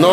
9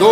2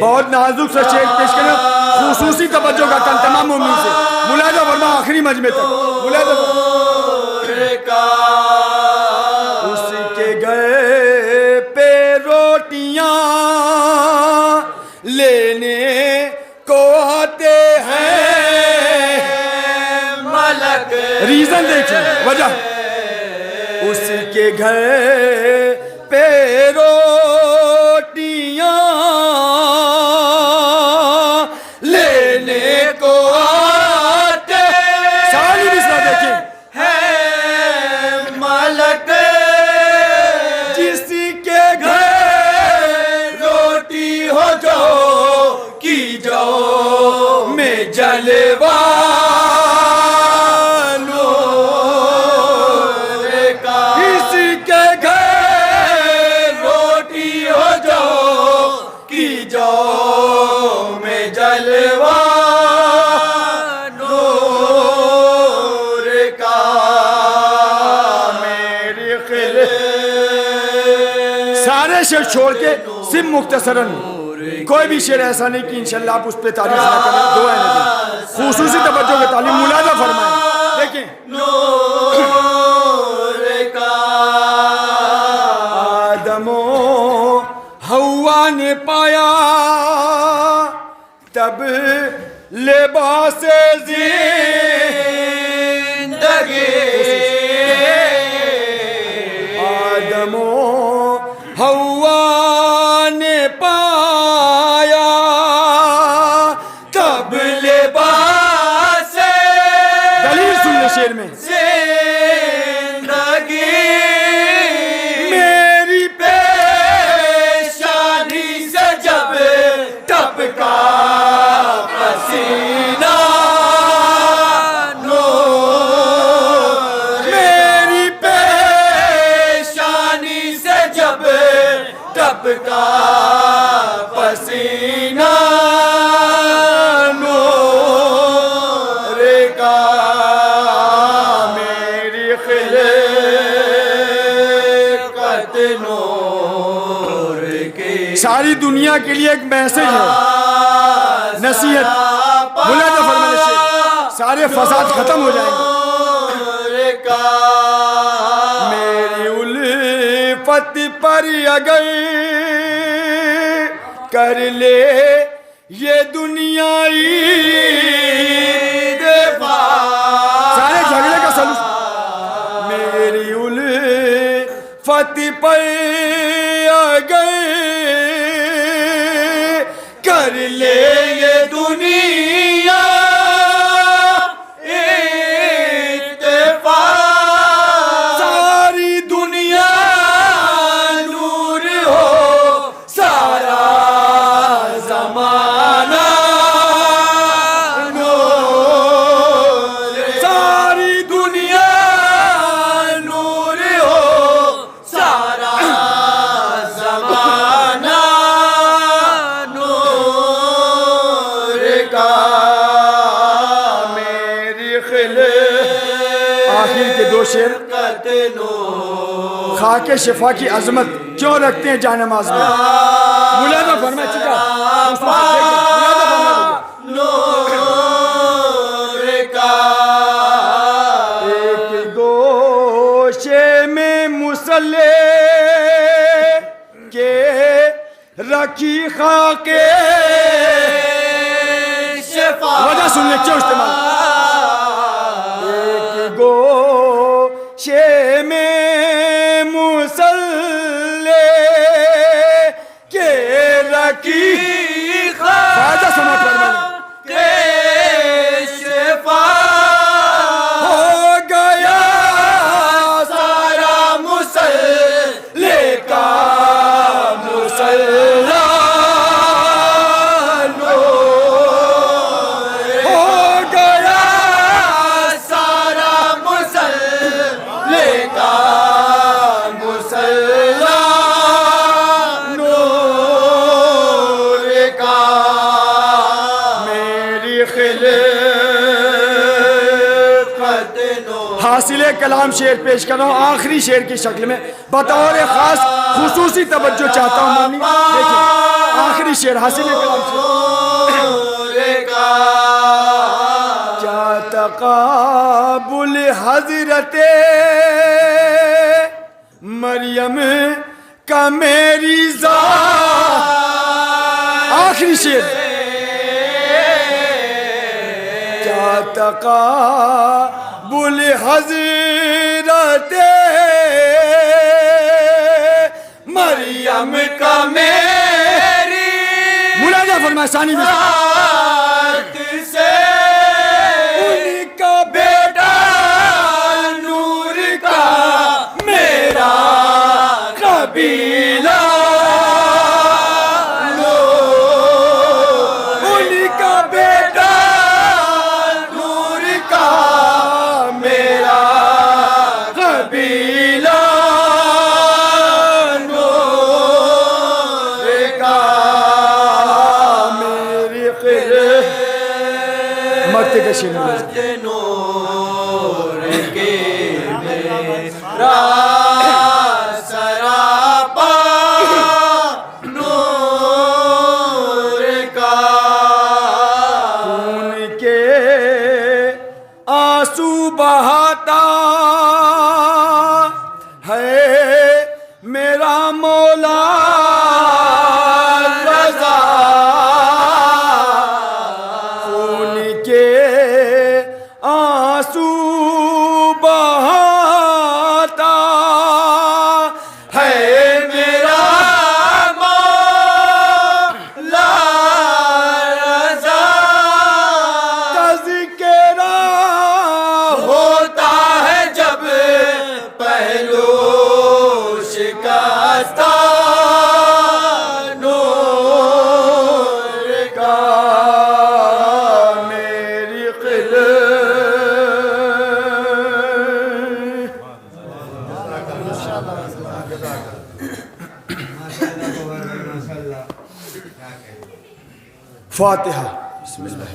بہت نازک سا شعر پیش کرنا خصوصی توجہ کا کن تمام مومنین سے ملاحظہ فرما آخری مجمع تک ملاحظہ فرما اس کے گئے پہ روٹیاں لینے کو آتے ہیں ملک ریزن دیکھیں وجہ اس کے گھر پہ روٹیاں لینے کو آتے ساری مصرع دیکھیں ہے ملک جس کے گھر روٹی ہو جاؤ کی جاؤ میں جلوہ شعر چھوڑ کے صرف مختصراً کوئی بھی شعر ایسا نہیں کہ انشاءاللہ آپ اس پہ تعریف نہ کریں دعائیں نہ دیں خصوصی توجہ کے تعلیم ملاحظہ فرمائیں دیکھیں نور کا آدم و حوا نے پایا تب لباس زندگی آدم و حوا نے پایا تب لباس دلیل سن لے شعر میں زندگی میری پیشانی سے جب ٹپکا پسینہ کا پسینہ نور کا میری خلقت نور کی ساری دنیا کے لیے ایک میسج ہے نصیحت ملاحظہ فرمائیں سارے فساد ختم ہو جائیں گے میری الفت پر اگر کر لے یہ دنیائی سارے جھگڑے کا سلوک میری الفت پر اگر کر لے یہ دنیا ساری دنیا نور ہو سارا زمانہ نور ساری دنیا نور ہو سارا زمانہ نور کا میری آخر کے دو شعر خاک شفا کی عظمت کیوں رکھتے ہیں جانماز میں ملاحظہ فرمائے چکا نور کا ایک گوشے میں مسلح کے رکھی خاک شفا وجہ سننے کیوں استعمال گوشے میں مسلح کے رکھی فائدہ سنا کے شفا ہو گیا سارا مسلح کا مسلح ہو گیا سارا مسلح حاصل کلام شعر پیش کر رہا ہوں آخری شعر کی شکل میں، بطور خاص خصوصی توجہ چاہتا ہوں مولوی دیکھیں آخری شعر حاصل کلام شعر کیا تقابل حضرت مریم کا میری ذات، آخری شعر کیا تقابل حضرت مریم کا میری ملاحظہ فرمائے ثانی میں سے ان کا بیٹا نور کا میرا قبیلہ نور کے میرا سراپا نور کا خون کے آنسو بہاتا ہے میرا مولا رضا، خون کے آنسو بہاتا ہے میرا مولا رضا، تذکرہ ہوتا ہے جب پہلو شکستہ نور کا میری فاتحہ بسم اللہ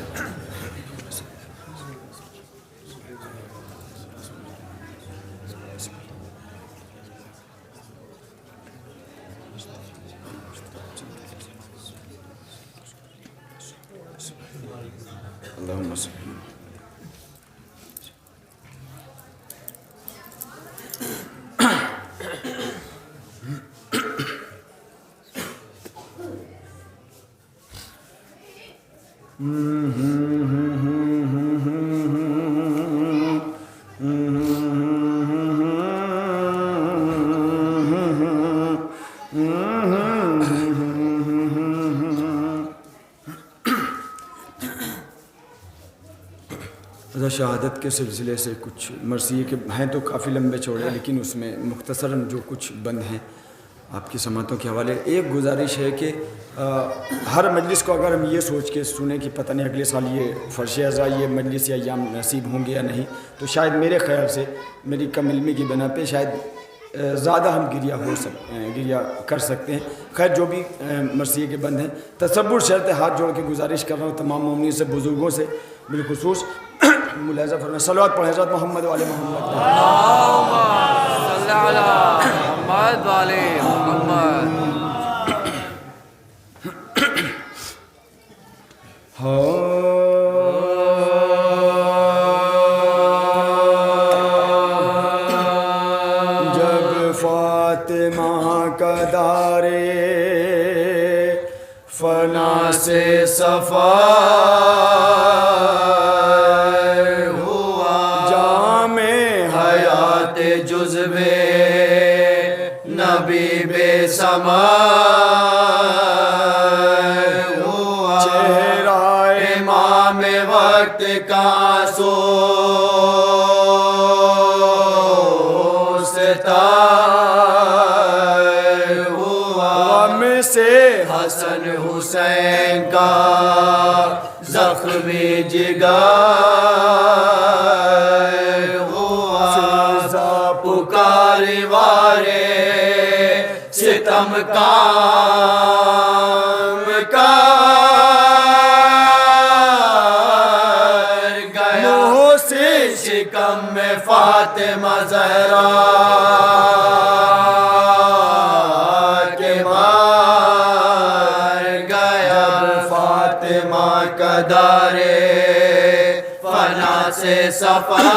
اللہم صلی شہادت کے سلسلے سے کچھ مرثیے کے ہیں تو کافی لمبے چوڑے، لیکن اس میں مختصراً جو کچھ بند ہیں آپ کی سماعتوں کے حوالے. ایک گزارش ہے کہ ہر مجلس کو اگر ہم یہ سوچ کے سنیں کہ پتہ نہیں اگلے سال یہ فرش اعضاء یہ مجلس یا ایام نصیب ہوں گے یا نہیں، تو شاید میرے خیال سے میری کم علمی کی بنا پہ شاید زیادہ ہم گریہ کر سکتے ہیں. خیر جو بھی مرثیے کے بند ہیں، تصور شرط ہاتھ جوڑ کے گزارش کر رہا ہوں تمام مومنین سے، بزرگوں سے بالخصوص ملاحظہ فرمائیں صلوات پڑھیں حضرت محمد والے محمد اللہم صلی علی محمد والے محمد. جب فاطمہ کا دارے فنا سے صفا جذبے نبی بے سما ہوا، چہرہ امام وقت کا سو ستار ہوا، غم سے حسن حسین کا زخمی جگر پکارے وارے ستم کام کر گیا، سے شکم میں فاتح فاطمہ زہرا کے مر گیا فاطمہ کا دار فنا سے صفا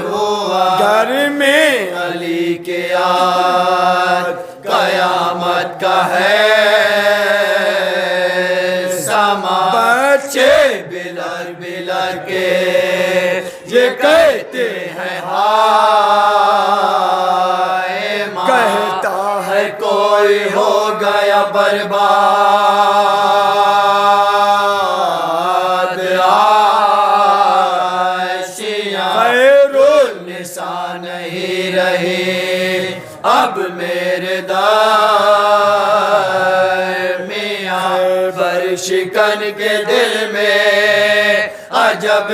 ہوا گھر میں علی کے یاد قیامت کا ہے سما بچے بلر بلر کے یہ کہتے ہیں ہائے ماں کہتا ہے کوئی ہو گیا برباد عائشہ خیر النساء نہیں رہی اب میرے در میاں بر شکن کے دل میں عجب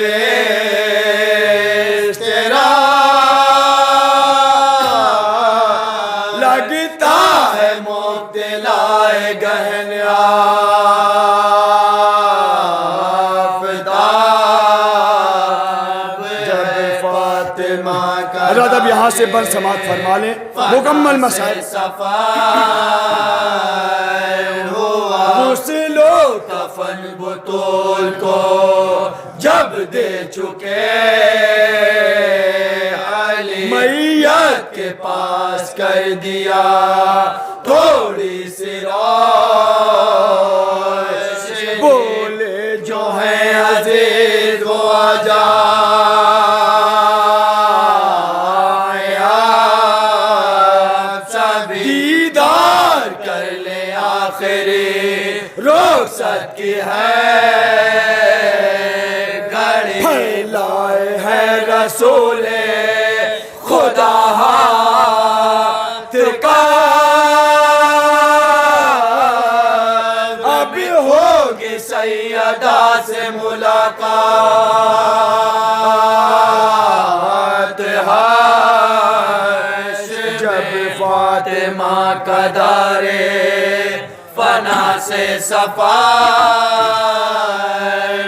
اضطراب لگتا ہے مبتلا گہن آفتاب جب فاطمہ کا حضرت اب یہاں سے بر سماعت فرما لیں مکمل مسائل غسل و کفن بطول کو جب دے چکے علی میت کے پاس کر دیا تھوڑی سی روشنی بولے جو ہیں عزیز وہ آجا دیدار کر لے آخری رخصت کی ہے گھڑی پھیلائے ہے رسول خدا ہاتھ کا اب ہوگی سیدہ سے ملاقات جب فاطمہ کا دار فنا سے صفا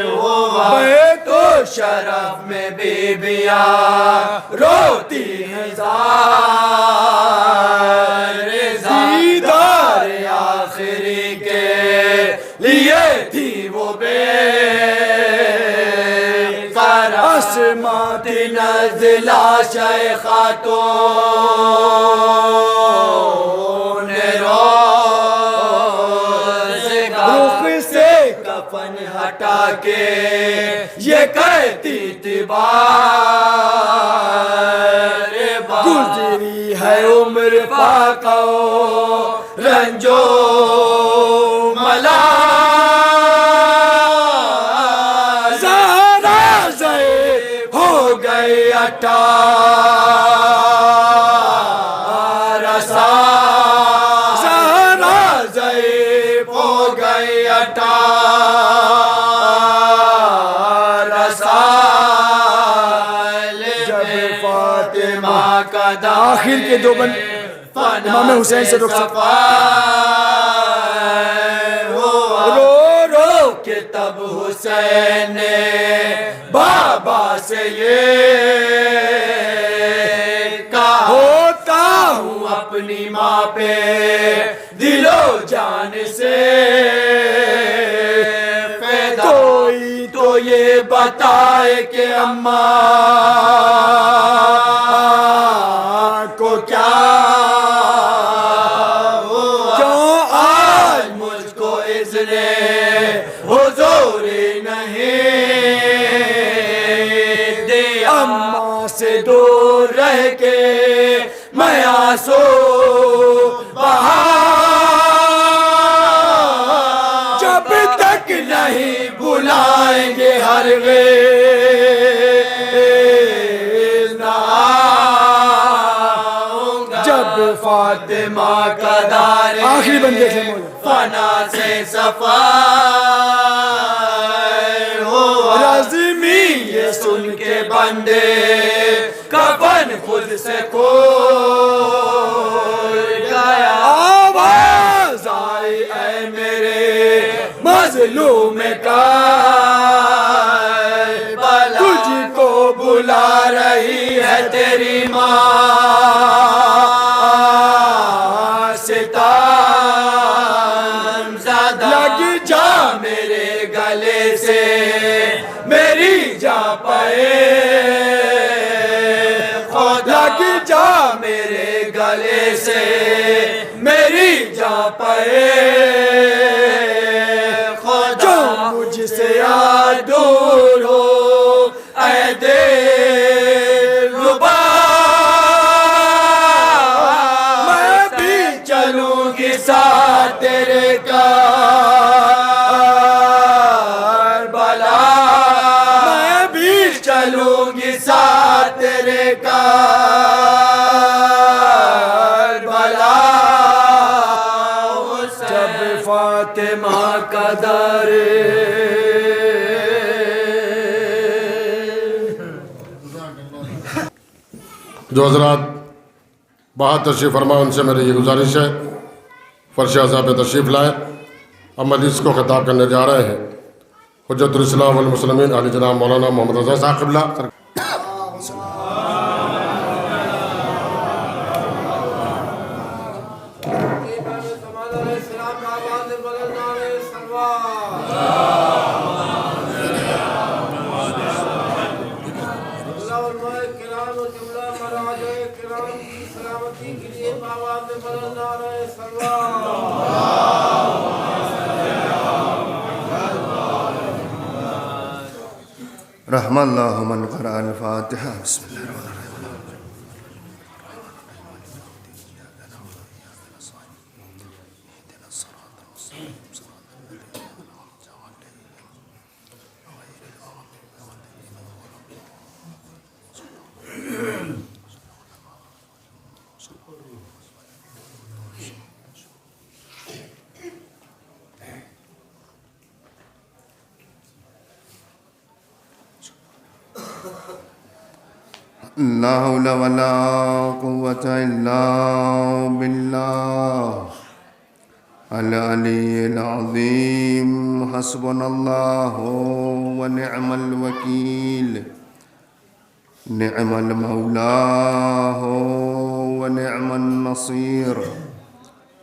ہوا تو شرف میں بیبیاں روتی ہیں زار دیدار آخری کے لیے تھی وہ بے اسمات نزلہ خاتون رخ سے کفن ہٹا کے یہ کہتی تھی بار گزری ہے عمر پاکو رنجو ملا زہرا زے ہو گئی 18 سال زہرا زے ہو گئی 18 سال جب فاطمہ کا آخر کے دو بند امام حسین سے رخصت رو رو کے تب حسین نے بابا سے یہ کہا ہوتا ہوں اپنی ماں پہ دل و جان سے فدا کوئی تو یہ بتائے کہ اماں کو کیا کیوں آج مجھ کو اذن حضور نہیں دیا اماں سے دور رہ کے میں آنسو بہا جب تک نہیں بلائیں گے ہرگز نہ جب فاطمہ کا دار آخری بند دیکھ لیں مولا فنا سے صفا ہوا رازمی یہ سن کے بندے کفن خود سے کھول گیا آواز آئی اے میرے مظلوم کا تجھ کو بلا تیری ماں ستم زدہ لگی جا میرے گلے سے میری جا پائے خدا لگی جا میرے گلے سے میری جا پائے خدا مجھ سے دور ہو اے دلربا میں بھی چلوں گی ساتھ تیرے کربلا میں بھی چلوں گی ساتھ تیرے کربلا جب فاطمہ کا در جو حضرات باہر تشریف فرما ان سے میری یہ گزارش ہے فرش اعضاء پہ تشریف لائیں ہم مجلس کو خطاب کرنے جا رہے ہیں حجت الاسلام والمسلمین علی جناب مولانا محمد رضا صاحب قبلہ رحم اللہ من قرأ الفاتحہ بسم اللہ الرحمن لا حول ولا قوة إلا بالله العلي العظيم حسبنا الله ونعم الوكيل نعم المولى ونعم النصير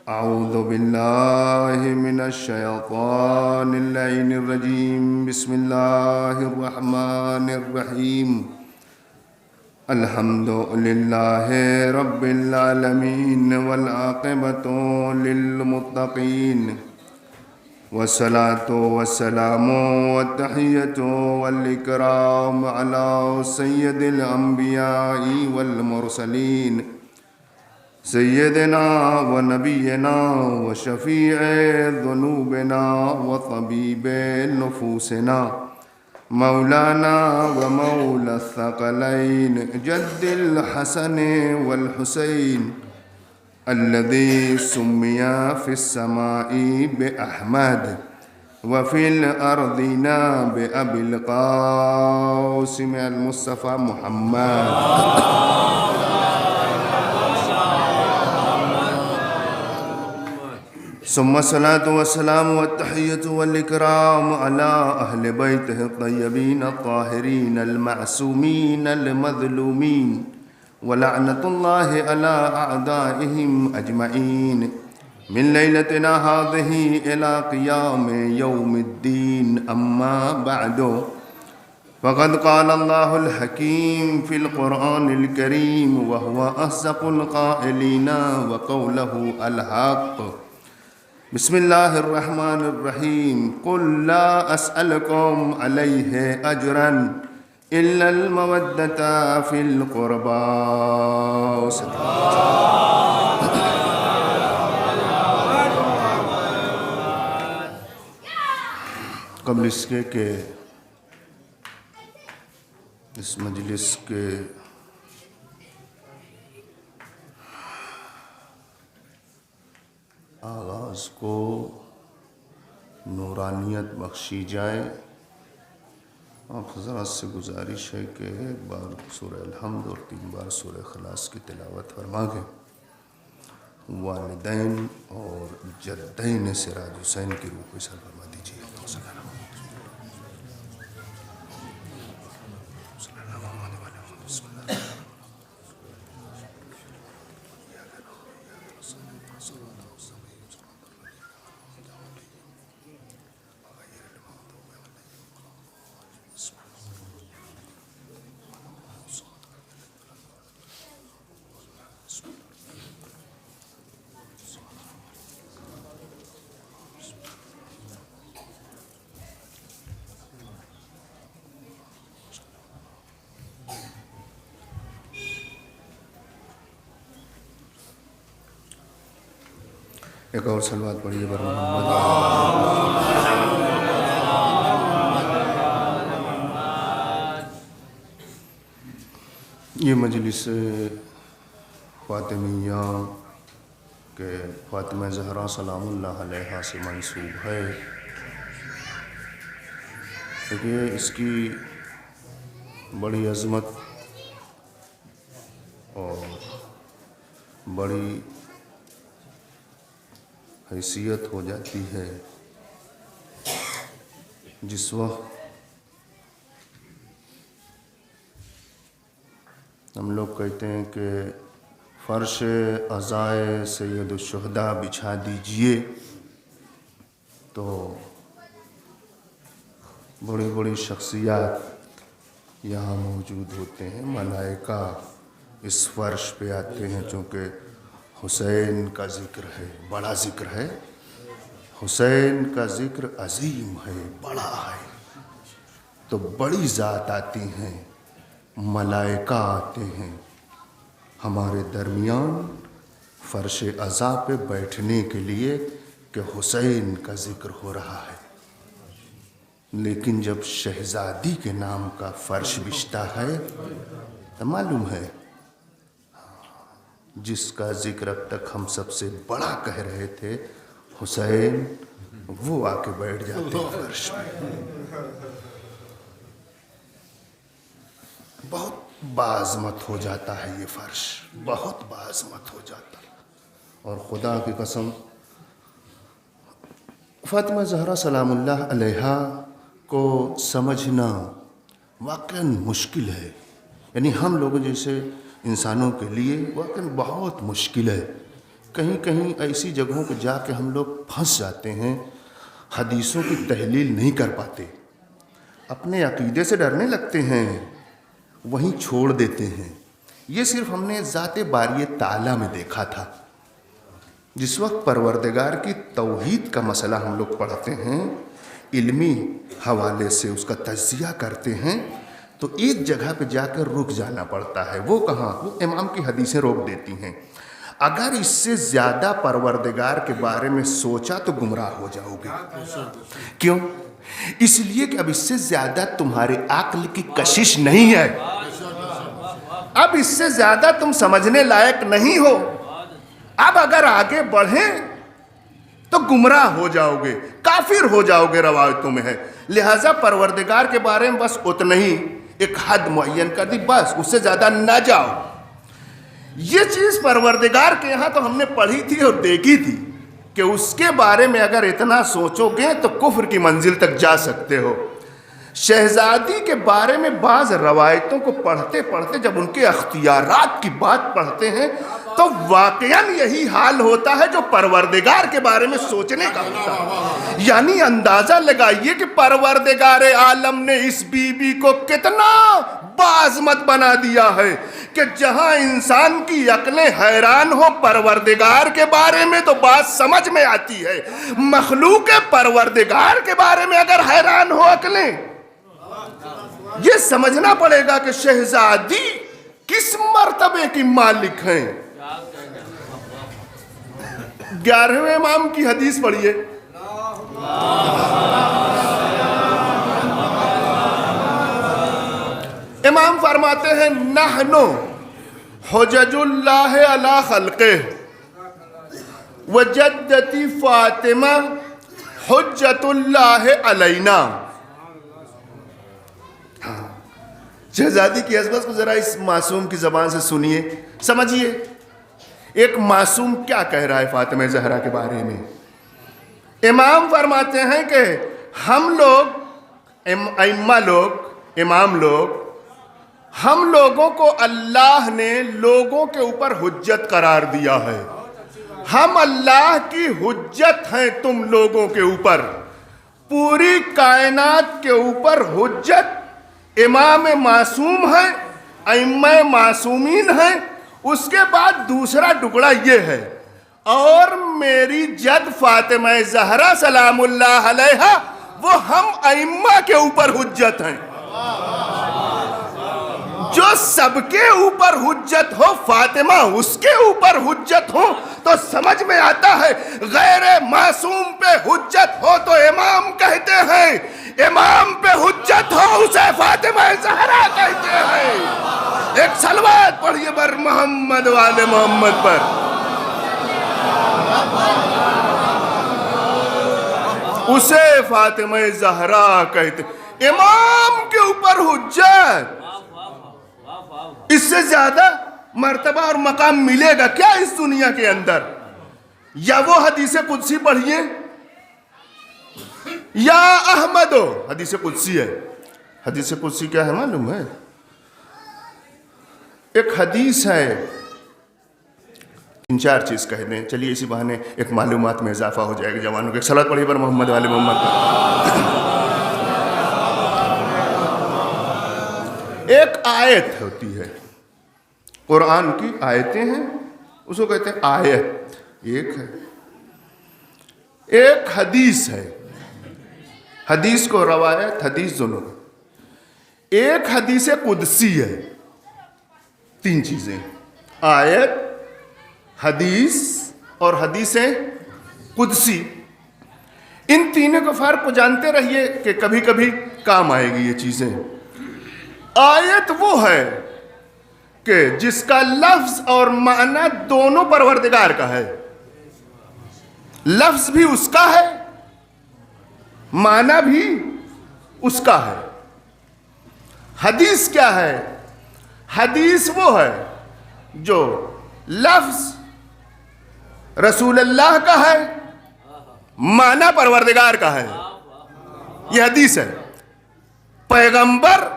أعوذ بالله من الشيطان اللعين الرجيم بسم الله الرحمن الرحيم الحمد لله رب العالمين والعاقبة للمتقين والصلاة والسلام والتحية والإكرام على سيد الأنبياء والمرسلين سيدنا ونبينا وشفيع ذنوبنا وطبيب نفوسنا مولانا ومولى الثقلين جد الحسن والحسين الذي سمي في السماء بأحمد وفي الأرضين بأبي القاسم المصطفى محمد ثم الصلاة والسلام والتحية والإكرام على أهل بيته الطيبين الطاهرين المعصومين المظلومين ولعنة الله على أعدائهم أجمعين من ليلتنا هذه إلى قيام يوم الدين أما بعد فقد قال الله الحكيم في القرآن الكريم وهو أصدق القائلين وقوله الحق بسم الله الرحمن الرحيم قل لا أسألكم عليه أجرا إلا المودة في القربى قبل اس کے کہ اس مجلس کے آغاز کو نورانیت بخشی جائے آپ حضرات سے گزارش ہے کہ ایک بار سورہ الحمد اور 3 بار سورہ اخلاص کی تلاوت فرما کے والدین اور جدین سراج حسین کی روح کو اثر فرما دیجیے ایک اور صلوات پڑھیے بر محمد۔ یہ مجلس فاطمیہ کے فاطمہ زہرا سلام اللہ علیہا سے منسوب ہے۔ دیکھیے اس کی بڑی عظمت اور بڑی حیثیت ہو جاتی ہے جس وقت ہم لوگ کہتے ہیں کہ فرش عزائے سید الشہداء بچھا دیجئے، تو بڑی بڑی شخصیات یہاں موجود ہوتے ہیں، ملائکہ اس فرش پہ آتے ہیں، چونکہ حسین کا ذکر ہے، بڑا ذکر ہے، حسین کا ذکر عظیم ہے، بڑا ہے، تو بڑی ذات آتی ہیں، ملائکہ آتے ہیں ہمارے درمیان فرش عزا پہ بیٹھنے کے لیے کہ حسین کا ذکر ہو رہا ہے۔ لیکن جب شہزادی کے نام کا فرش بچھتا ہے تو معلوم ہے جس کا ذکر اب تک ہم سب سے بڑا کہہ رہے تھے حسین، وہ آ کے بیٹھ جاتے ہیں فرش میں۔ بہت باعظمت ہو جاتا ہے یہ فرش، بہت باعظمت ہو جاتا ہے۔ اور خدا کی قسم فاطمہ زہرا سلام اللہ علیہا کو سمجھنا واقعاً مشکل ہے، یعنی ہم لوگوں جیسے انسانوں کے لیے واقعاً بہت مشکل ہے۔ کہیں کہیں ایسی جگہوں پہ جا کے ہم لوگ پھنس جاتے ہیں، حدیثوں کی تحلیل نہیں کر پاتے، اپنے عقیدے سے ڈرنے لگتے ہیں، وہیں چھوڑ دیتے ہیں۔ یہ صرف ہم نے ذات باری تعالیٰ میں دیکھا تھا۔ جس وقت پروردگار کی توحید کا مسئلہ ہم لوگ پڑھتے ہیں، علمی حوالے سے اس کا تجزیہ کرتے ہیں، تو ایک جگہ پہ جا کر رک جانا پڑتا ہے۔ وہ کہاں؟ وہ امام کی حدیثیں روک دیتی ہیں۔ اگر اس سے زیادہ پروردگار کے بارے میں سوچا تو گمراہ ہو جاؤ گے۔ کیوں؟ اس لیے کہ اب اس سے زیادہ تمہارے عقل کی کشش نہیں ہے، اب اس سے زیادہ تم سمجھنے لائق نہیں ہو۔ اب اگر آگے بڑھیں تو گمراہ ہو جاؤ گے، کافر ہو جاؤ گے، روایتوں میں ہے۔ لہٰذا پروردگار کے بارے میں بس اتنا ہی ایک حد معین کر دی، بس اس سے زیادہ نہ جاؤ۔ یہ چیز پروردگار کے یہاں تو ہم نے پڑھی تھی اور دیکھی تھی کہ اس کے بارے میں اگر اتنا سوچو گے تو کفر کی منزل تک جا سکتے ہو۔ شہزادی کے بارے میں بعض روایتوں کو پڑھتے پڑھتے جب ان کے اختیارات کی بات پڑھتے ہیں تو واقعاً یہی حال ہوتا ہے جو پروردگار کے بارے میں سوچنے کا ہوتا ہے۔ یعنی اندازہ لگائیے کہ پروردگار عالم نے اس بی بی کو کتنا باعظمت بنا دیا ہے کہ جہاں انسان کی عقلیں حیران ہو پروردگار کے بارے میں تو بات سمجھ میں آتی ہے، مخلوق پروردگار کے بارے میں اگر حیران ہو عقلیں، یہ سمجھنا پڑے گا کہ شہزادی کس مرتبے کی مالک ہیں۔ 11ویں امام کی حدیث پڑھیے۔ امام فرماتے ہیں نحنو حجج اللہ علی خلقہ وجدتی فاطمہ حجت اللہ علینا۔ شہزادی کی عظمت کو ذرا اس معصوم کی زبان سے سنیے، سمجھیے ایک معصوم کیا کہہ رہا ہے فاطمہ زہرا کے بارے میں۔ امام فرماتے ہیں کہ ہم لوگ ائمہ لوگ، امام لوگ، ہم لوگوں کو اللہ نے لوگوں کے اوپر حجت قرار دیا ہے، ہم اللہ کی حجت ہیں تم لوگوں کے اوپر، پوری کائنات کے اوپر حجت امام معصوم ہیں، ائمہ معصومین ہیں۔ اس کے بعد دوسرا ٹکڑا یہ ہے، اور میری جد فاطمہ زہرا سلام اللہ علیہا وہ ہم ائمہ کے اوپر حجت ہیں۔ جو سب کے اوپر حجت ہو فاطمہ اس کے اوپر حجت ہو تو سمجھ میں آتا ہے، غیر معصوم پہ حجت ہو تو امام کہتے ہیں، امام پہ حجت ہو اسے فاطمہ زہرا کہتے ہیں۔ ایک صلوات پڑھیے بر محمد والے محمد پر۔ اسے فاطمہ زہرا کہتے، امام کے اوپر حجت۔ اس سے زیادہ مرتبہ اور مقام ملے گا کیا اس دنیا کے اندر؟ یا وہ حدیث قدسی پڑھیے، یا احمدو حدیث قدسی ہے۔ حدیث قدسی کیا ہے معلوم ہے؟ ایک حدیث ہے، 3-4 چیز کہہ دیں، چلیے اسی بہانے ایک معلومات میں اضافہ ہو جائے گا جوانوں کے۔ صلوات پڑھیے پر محمد والے محمد پر۔ ایک آیت ہوتی ہے، قرآن کی آیتیں ہیں، اس کو کہتے ہیں آیت، ایک ہے۔ ایک حدیث ہے، حدیث کو روایت حدیث دونوں۔ ایک حدیث قدسی ہے، 3 چیزیں، آیت، حدیث اور حدیث قدسی۔ ان تینوں کے فرق کو جانتے رہیے کہ کبھی کبھی کام آئے گی یہ چیزیں۔ آیت وہ ہے کہ جس کا لفظ اور معنی دونوں پروردگار کا ہے، لفظ بھی اس کا ہے، معنی بھی اس کا ہے۔ حدیث کیا ہے؟ حدیث وہ ہے جو لفظ رسول اللہ کا ہے، معنی پروردگار کا ہے، یہ حدیث ہے۔ پیغمبر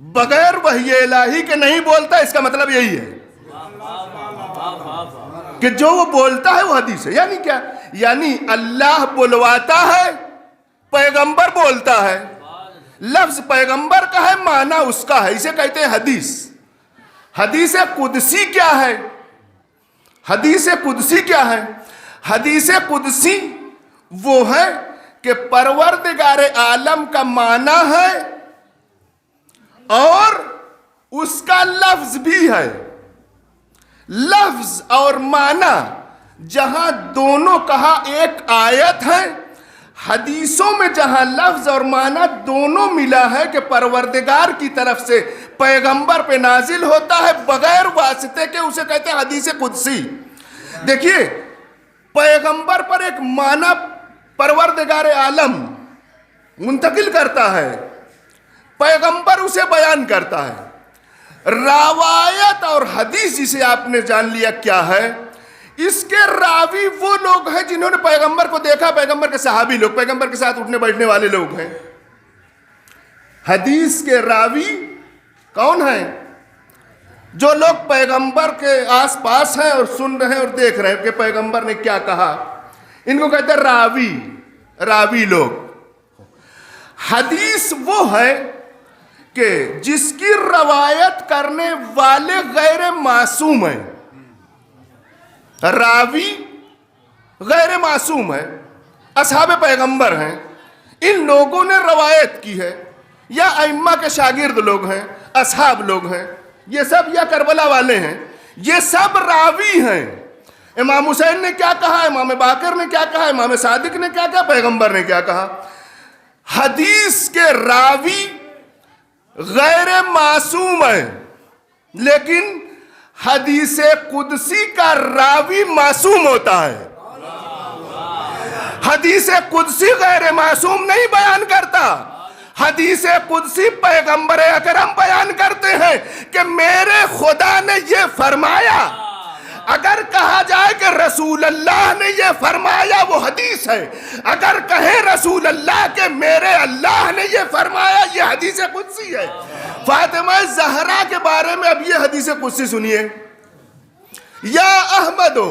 بغیر وحی الہی کے نہیں بولتا، اس کا مطلب یہی ہے کہ جو وہ بولتا ہے وہ حدیث ہے۔ یعنی کیا؟ یعنی اللہ بلواتا ہے، پیغمبر بولتا ہے، لفظ پیغمبر کا ہے، معنی اس کا ہے، اسے کہتے ہیں حدیث۔ حدیث قدسی کیا ہے؟ حدیث قدسی کیا ہے؟ حدیث قدسی وہ ہے کہ پروردگار عالم کا معنی ہے اور اس کا لفظ بھی ہے۔ لفظ اور معنی جہاں دونوں کہا ایک آیت ہے، حدیثوں میں جہاں لفظ اور معنی دونوں ملا ہے کہ پروردگار کی طرف سے پیغمبر پہ نازل ہوتا ہے بغیر واسطے کے، اسے کہتے ہیں حدیث قدسی۔ دیکھیے، پیغمبر پر ایک معنی پروردگار عالم منتقل کرتا ہے، پیغمبر اسے بیان کرتا ہے۔ روایت اور حدیث جسے آپ نے جان لیا کیا ہے، اس کے راوی وہ لوگ ہیں جنہوں نے پیغمبر کو دیکھا، پیغمبر کے صحابی لوگ، پیغمبر کے ساتھ اٹھنے بیٹھنے والے لوگ ہیں۔ حدیث کے راوی کون ہیں؟ جو لوگ پیغمبر کے آس پاس ہیں اور سن رہے ہیں اور دیکھ رہے ہیں کہ پیغمبر نے کیا کہا، ان کو کہتے ہیں راوی، راوی لوگ۔ حدیث وہ ہے کہ جس کی روایت کرنے والے غیر معصوم ہیں، راوی غیر معصوم ہے، اصحاب پیغمبر ہیں، ان لوگوں نے روایت کی ہے، یا ائمہ کے شاگرد لوگ ہیں، اصحاب لوگ ہیں، یہ سب یا کربلا والے ہیں، یہ سب راوی ہیں۔ امام حسین نے کیا کہا، امام باقر نے کیا کہا، امام صادق نے کیا کہا، پیغمبر نے کیا کہا۔ حدیث کے راوی غیر معصوم ہے، لیکن حدیث قدسی کا راوی معصوم ہوتا ہے۔ حدیث قدسی غیر معصوم نہیں بیان کرتا، حدیث قدسی پیغمبر اکرم بیان کرتے ہیں کہ میرے خدا نے یہ فرمایا۔ اگر کہا جائے کہ رسول اللہ نے یہ فرمایا وہ حدیث ہے، اگر کہیں رسول اللہ کہ میرے اللہ نے یہ فرمایا یہ حدیث قدسی ہے۔ فاطمہ زہرا کے بارے میں اب یہ حدیث قدسی سنیے، یا احمدو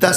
10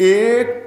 1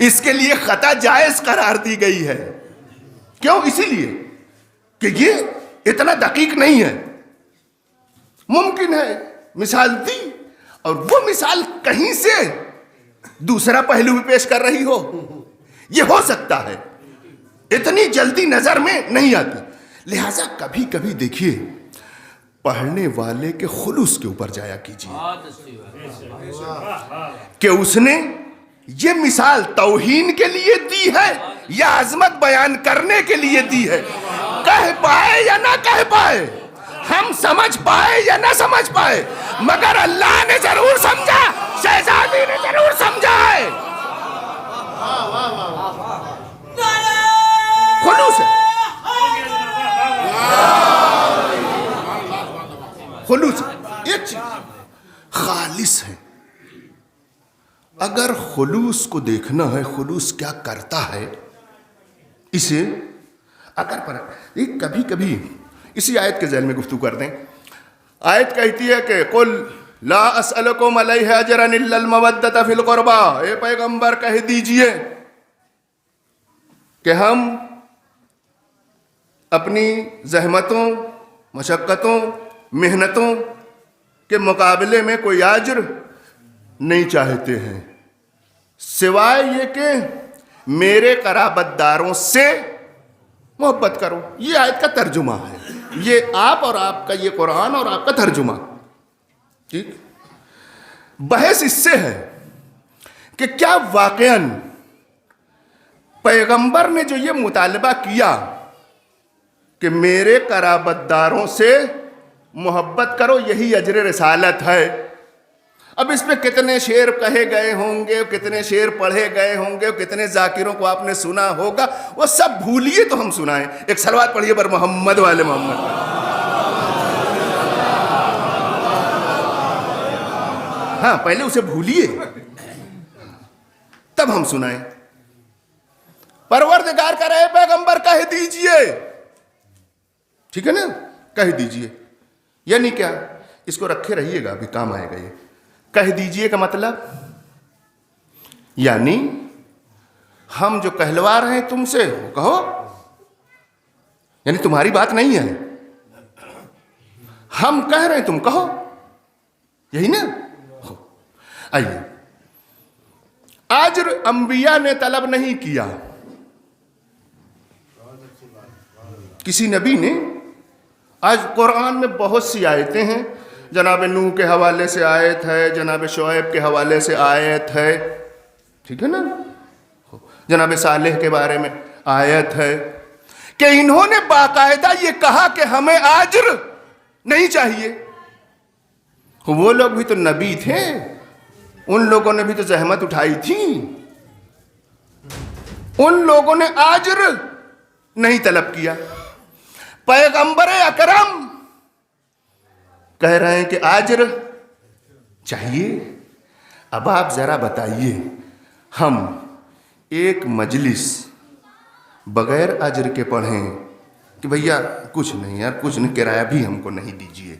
اس کے لیے خطا جائز قرار دی گئی ہے. کیوں؟ اسی لیے کہ یہ اتنا دقیق نہیں ہے. ممکن ہے مثال دی اور وہ مثال کہیں سے دوسرا پہلو بھی پیش کر رہی ہو. یہ ہو سکتا ہے، اتنی جلدی نظر میں نہیں آتی. لہذا کبھی کبھی دیکھیے پڑھنے والے کے خلوص کے اوپر جایا کیجیے کہ اس نے یہ مثال توہین کے لیے دی ہے یا عظمت بیان کرنے کے لیے دی ہے. کہہ پائے یا نہ کہہ پائے، ہم سمجھ پائے یا نہ سمجھ پائے، مگر اللہ نے ضرور سمجھا، شہزادی نے ضرور سمجھا ہے. خلوص ہے، خلوص ہے. ایک چیز خالص ہے. اگر خلوص کو دیکھنا ہے، خلوص کیا کرتا ہے، اسے اگر پر کبھی کبھی اسی آیت کے ذیل میں گفتگو کر دیں. آیت کہتی ہے کہ قل لا اسألکم علیہ اجرا الا المودۃ فی القربى. اے پیغمبر کہہ دیجئے کہ ہم اپنی زحمتوں، مشقتوں، محنتوں کے مقابلے میں کوئی اجر نہیں چاہتے ہیں سوائے یہ کہ میرے قرابت داروں سے محبت کرو. یہ آیت کا ترجمہ ہے. یہ آپ اور آپ کا یہ قرآن اور آپ کا ترجمہ. ٹھیک، بحث اس سے ہے کہ کیا واقعاً پیغمبر نے جو یہ مطالبہ کیا کہ میرے قرابت داروں سے محبت کرو، یہی اجر رسالت ہے. اب اس پہ کتنے شعر کہے گئے ہوں گے، کتنے شعر پڑھے گئے ہوں گے، کتنے ذاکروں کو آپ نے سنا ہوگا، وہ سب بھولیے تو ہم سنائیں. ایک صلوات پڑھیے بر محمد والے محمد. ہاں پہلے اسے بھولیے تب ہم سنائیں. پروردگار کا رہے پیغمبر کہہ دیجئے. ٹھیک ہے نا، کہہ دیجئے. یعنی کیا؟ اس کو رکھے رہیے گا، ابھی کام آئے گا. یہ کہہ دیجئے کا مطلب یعنی ہم جو کہلوا رہے ہیں تم سے وہ کہو، یعنی تمہاری بات نہیں ہے، ہم کہہ رہے ہیں تم کہو. یہی نا. آئیے، اجر انبیاء نے طلب نہیں کیا. کسی نبی نے، آج قرآن میں بہت سی آیتیں ہیں، جناب نوح کے حوالے سے آیت ہے، جناب شعیب کے حوالے سے آیت ہے، ٹھیک ہے نا، جناب صالح کے بارے میں آیت ہے کہ انہوں نے باقاعدہ یہ کہا کہ ہمیں اجر نہیں چاہیے. وہ لوگ بھی تو نبی تھے، ان لوگوں نے بھی تو زحمت اٹھائی تھی، ان لوگوں نے اجر نہیں طلب کیا. پیغمبر اکرم کہہ رہے ہیں کہ اجر چاہیے. اب آپ ذرا بتائیے، ہم ایک مجلس بغیر اجر کے پڑھیں کہ بھیا کچھ نہیں یار، کچھ نہیں، کرایہ بھی ہم کو نہیں دیجیے،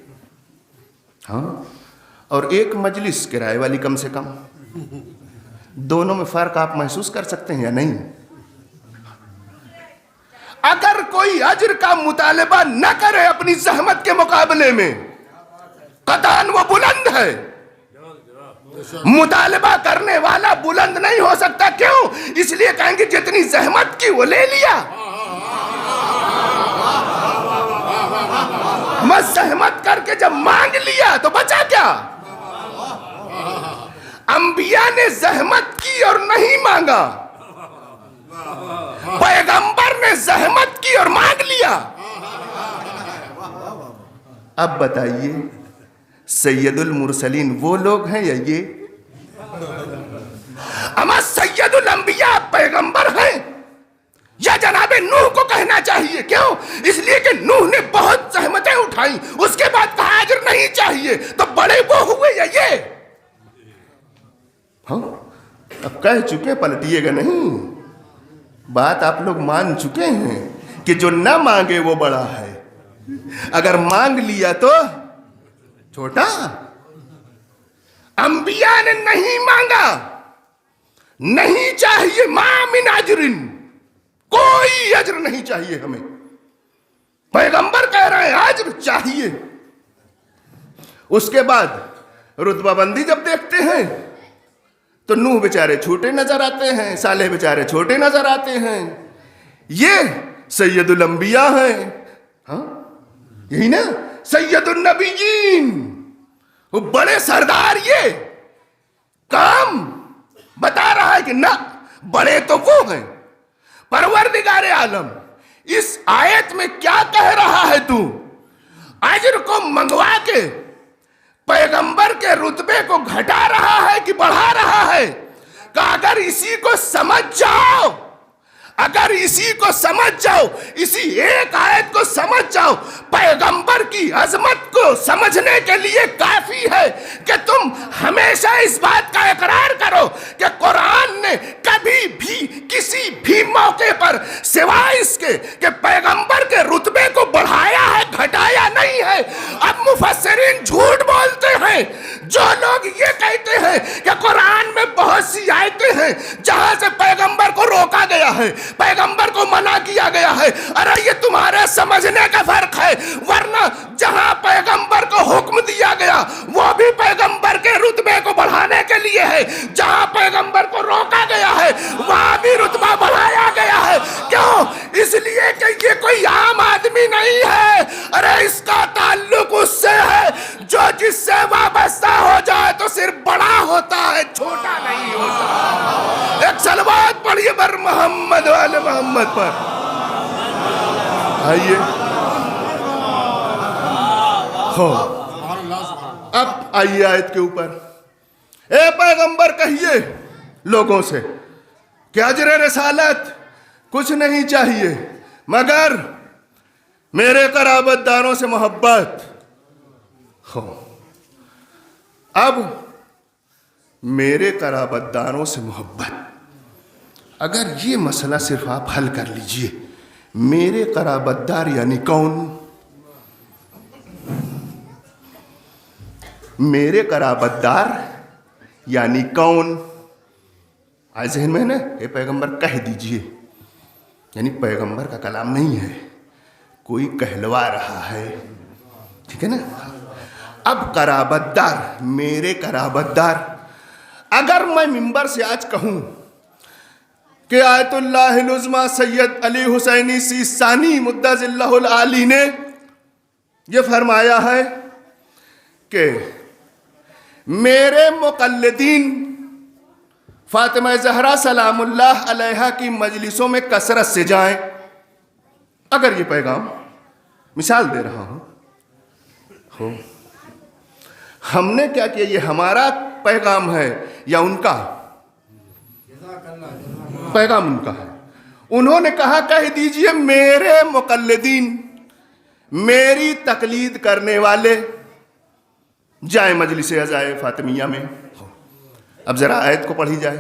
ہاں، اور ایک مجلس کرایہ والی کم سے کم، دونوں میں فرق آپ محسوس کر سکتے ہیں یا نہیں؟ اگر کوئی اجر کا مطالبہ نہ کرے اپنی زحمت کے مقابلے میں، قطعاً وہ بلند ہے. مطالبہ کرنے والا بلند نہیں ہو سکتا. کیوں؟ اس لیے کہیں گے جتنی زحمت کی وہ لے لیا. میں زحمت کر کے جب مانگ لیا تو بچا کیا؟ انبیاء نے زحمت کی اور نہیں مانگا، پیغمبر نے زحمت کی اور مانگ لیا. اب بتائیے سید المرسلین وہ لوگ ہیں یا یہ؟ اما سید الانبیاء پیغمبر ہیں یا جناب نوح کو کہنا چاہیے؟ کیوں؟ اس لیے کہ نوح نے بہت زحمتیں اٹھائیں، اس کے بعد کہا اجر نہیں چاہیے، تو بڑے وہ ہوئے یا یہ؟ ہاں، اب کہہ چکے، پلٹیے گا نہیں. بات آپ لوگ مان چکے ہیں کہ جو نہ مانگے وہ بڑا ہے، اگر مانگ لیا تو چھوٹا. انبیاء نے نہیں مانگا نہیں چاہیے، ما من اجرن، کوئی اجر نہیں چاہیے ہمیں. پیغمبر کہہ رہے ہیں اجر چاہیے. اس کے بعد رتبہ بندی جب دیکھتے ہیں تو نوح بیچارے چھوٹے نظر آتے ہیں، صالح بیچارے چھوٹے نظر آتے ہیں. یہ سید الانبیاء ہیں، ہاں یہی نا، سید النبیین، وہ بڑے سردار. یہ کام بتا رہا ہے کہ نہ، بڑے تو وہ ہیں. پروردگار عالم اس آیت میں کیا کہہ رہا ہے؟ تو اجر کو منگوا کے پیغمبر کے رتبے کو گھٹا رہا ہے کہ بڑھا رہا ہے؟ کہ اگر اسی کو سمجھ جاؤ، اگر اسی کو سمجھ جاؤ، اسی ایک آیت کو سمجھ جاؤ، پیغمبر کی عظمت کو سمجھنے کے لیے کافی ہے کہ تم ہمیشہ اس بات کا اقرار کرو کہ قرآن نے کبھی بھی کسی بھی موقع پر سوائے اس کے کہ پیغمبر کے رتبے کو بڑھایا ہے، گھٹایا نہیں ہے. اب مفسرین جھوٹ بولتے ہیں جو لوگ یہ کہتے ہیں کہ قرآن میں بہت سی آیتیں ہیں جہاں سے پیغمبر کو روکا گیا ہے، پیغمبر کو منع کیا گیا ہے. ارے یہ تمہارے سمجھنے کا فرق ہے، ورنہ جہاں پیغمبر کو حکم دیا گیا وہ بھی پیغمبر کے رتبے کو بڑھانے کے لیے ہے، جہاں پیغمبر کو روکا گیا ہے وہاں بھی رتبہ بڑھایا گیا ہے. کیوں؟ اس لیے کہ یہ کوئی عام آدمی نہیں ہے. ارے اس کا تعلق اس سے ہے جو جس سے وابستہ ہو جائے تو صرف بڑا ہوتا ہے، چھوٹا نہیں ہوتا. ایک صلوات پڑھیے بر محمد والے محمد پر. آئیے اب آئیے آیت کے اوپر. اے پیغمبر کہیے لوگوں سے کہ اجر رسالت کچھ نہیں چاہیے مگر میرے قرابت داروں سے محبت ہو. اب میرے قرابت داروں سے محبت، اگر یہ مسئلہ صرف آپ حل کر لیجئے، میرے قرابت دار یعنی کون؟ میرے قرابت دار یعنی کون؟ آج ذہن میں ہے نا؟ اے پیغمبر کہہ دیجئے، یعنی پیغمبر کا کلام نہیں ہے، کوئی کہلوا رہا ہے، ٹھیک ہے نا؟ اب قرابت دار، میرے قرابت دار، اگر میں منبر سے آج کہوں کہ آیت اللہ العظمیٰ سید علی حسینی سیستانی مدظ اللہ العالی نے یہ فرمایا ہے کہ میرے مقلدین فاطمہ زہرا سلام اللہ علیہا کی مجلسوں میں کثرت سے جائیں. اگر یہ پیغام، مثال دے رہا ہوں، ہم نے کیا کیا؟ یہ ہمارا پیغام ہے یا ان کا پیغام؟ ان کا ہے. انہوں نے کہا کہہ دیجئے میرے مقلدین، میری تقلید کرنے والے جائیں مجلس عزائے فاطمیہ میں. اب ذرا آیت کو پڑھی جائے.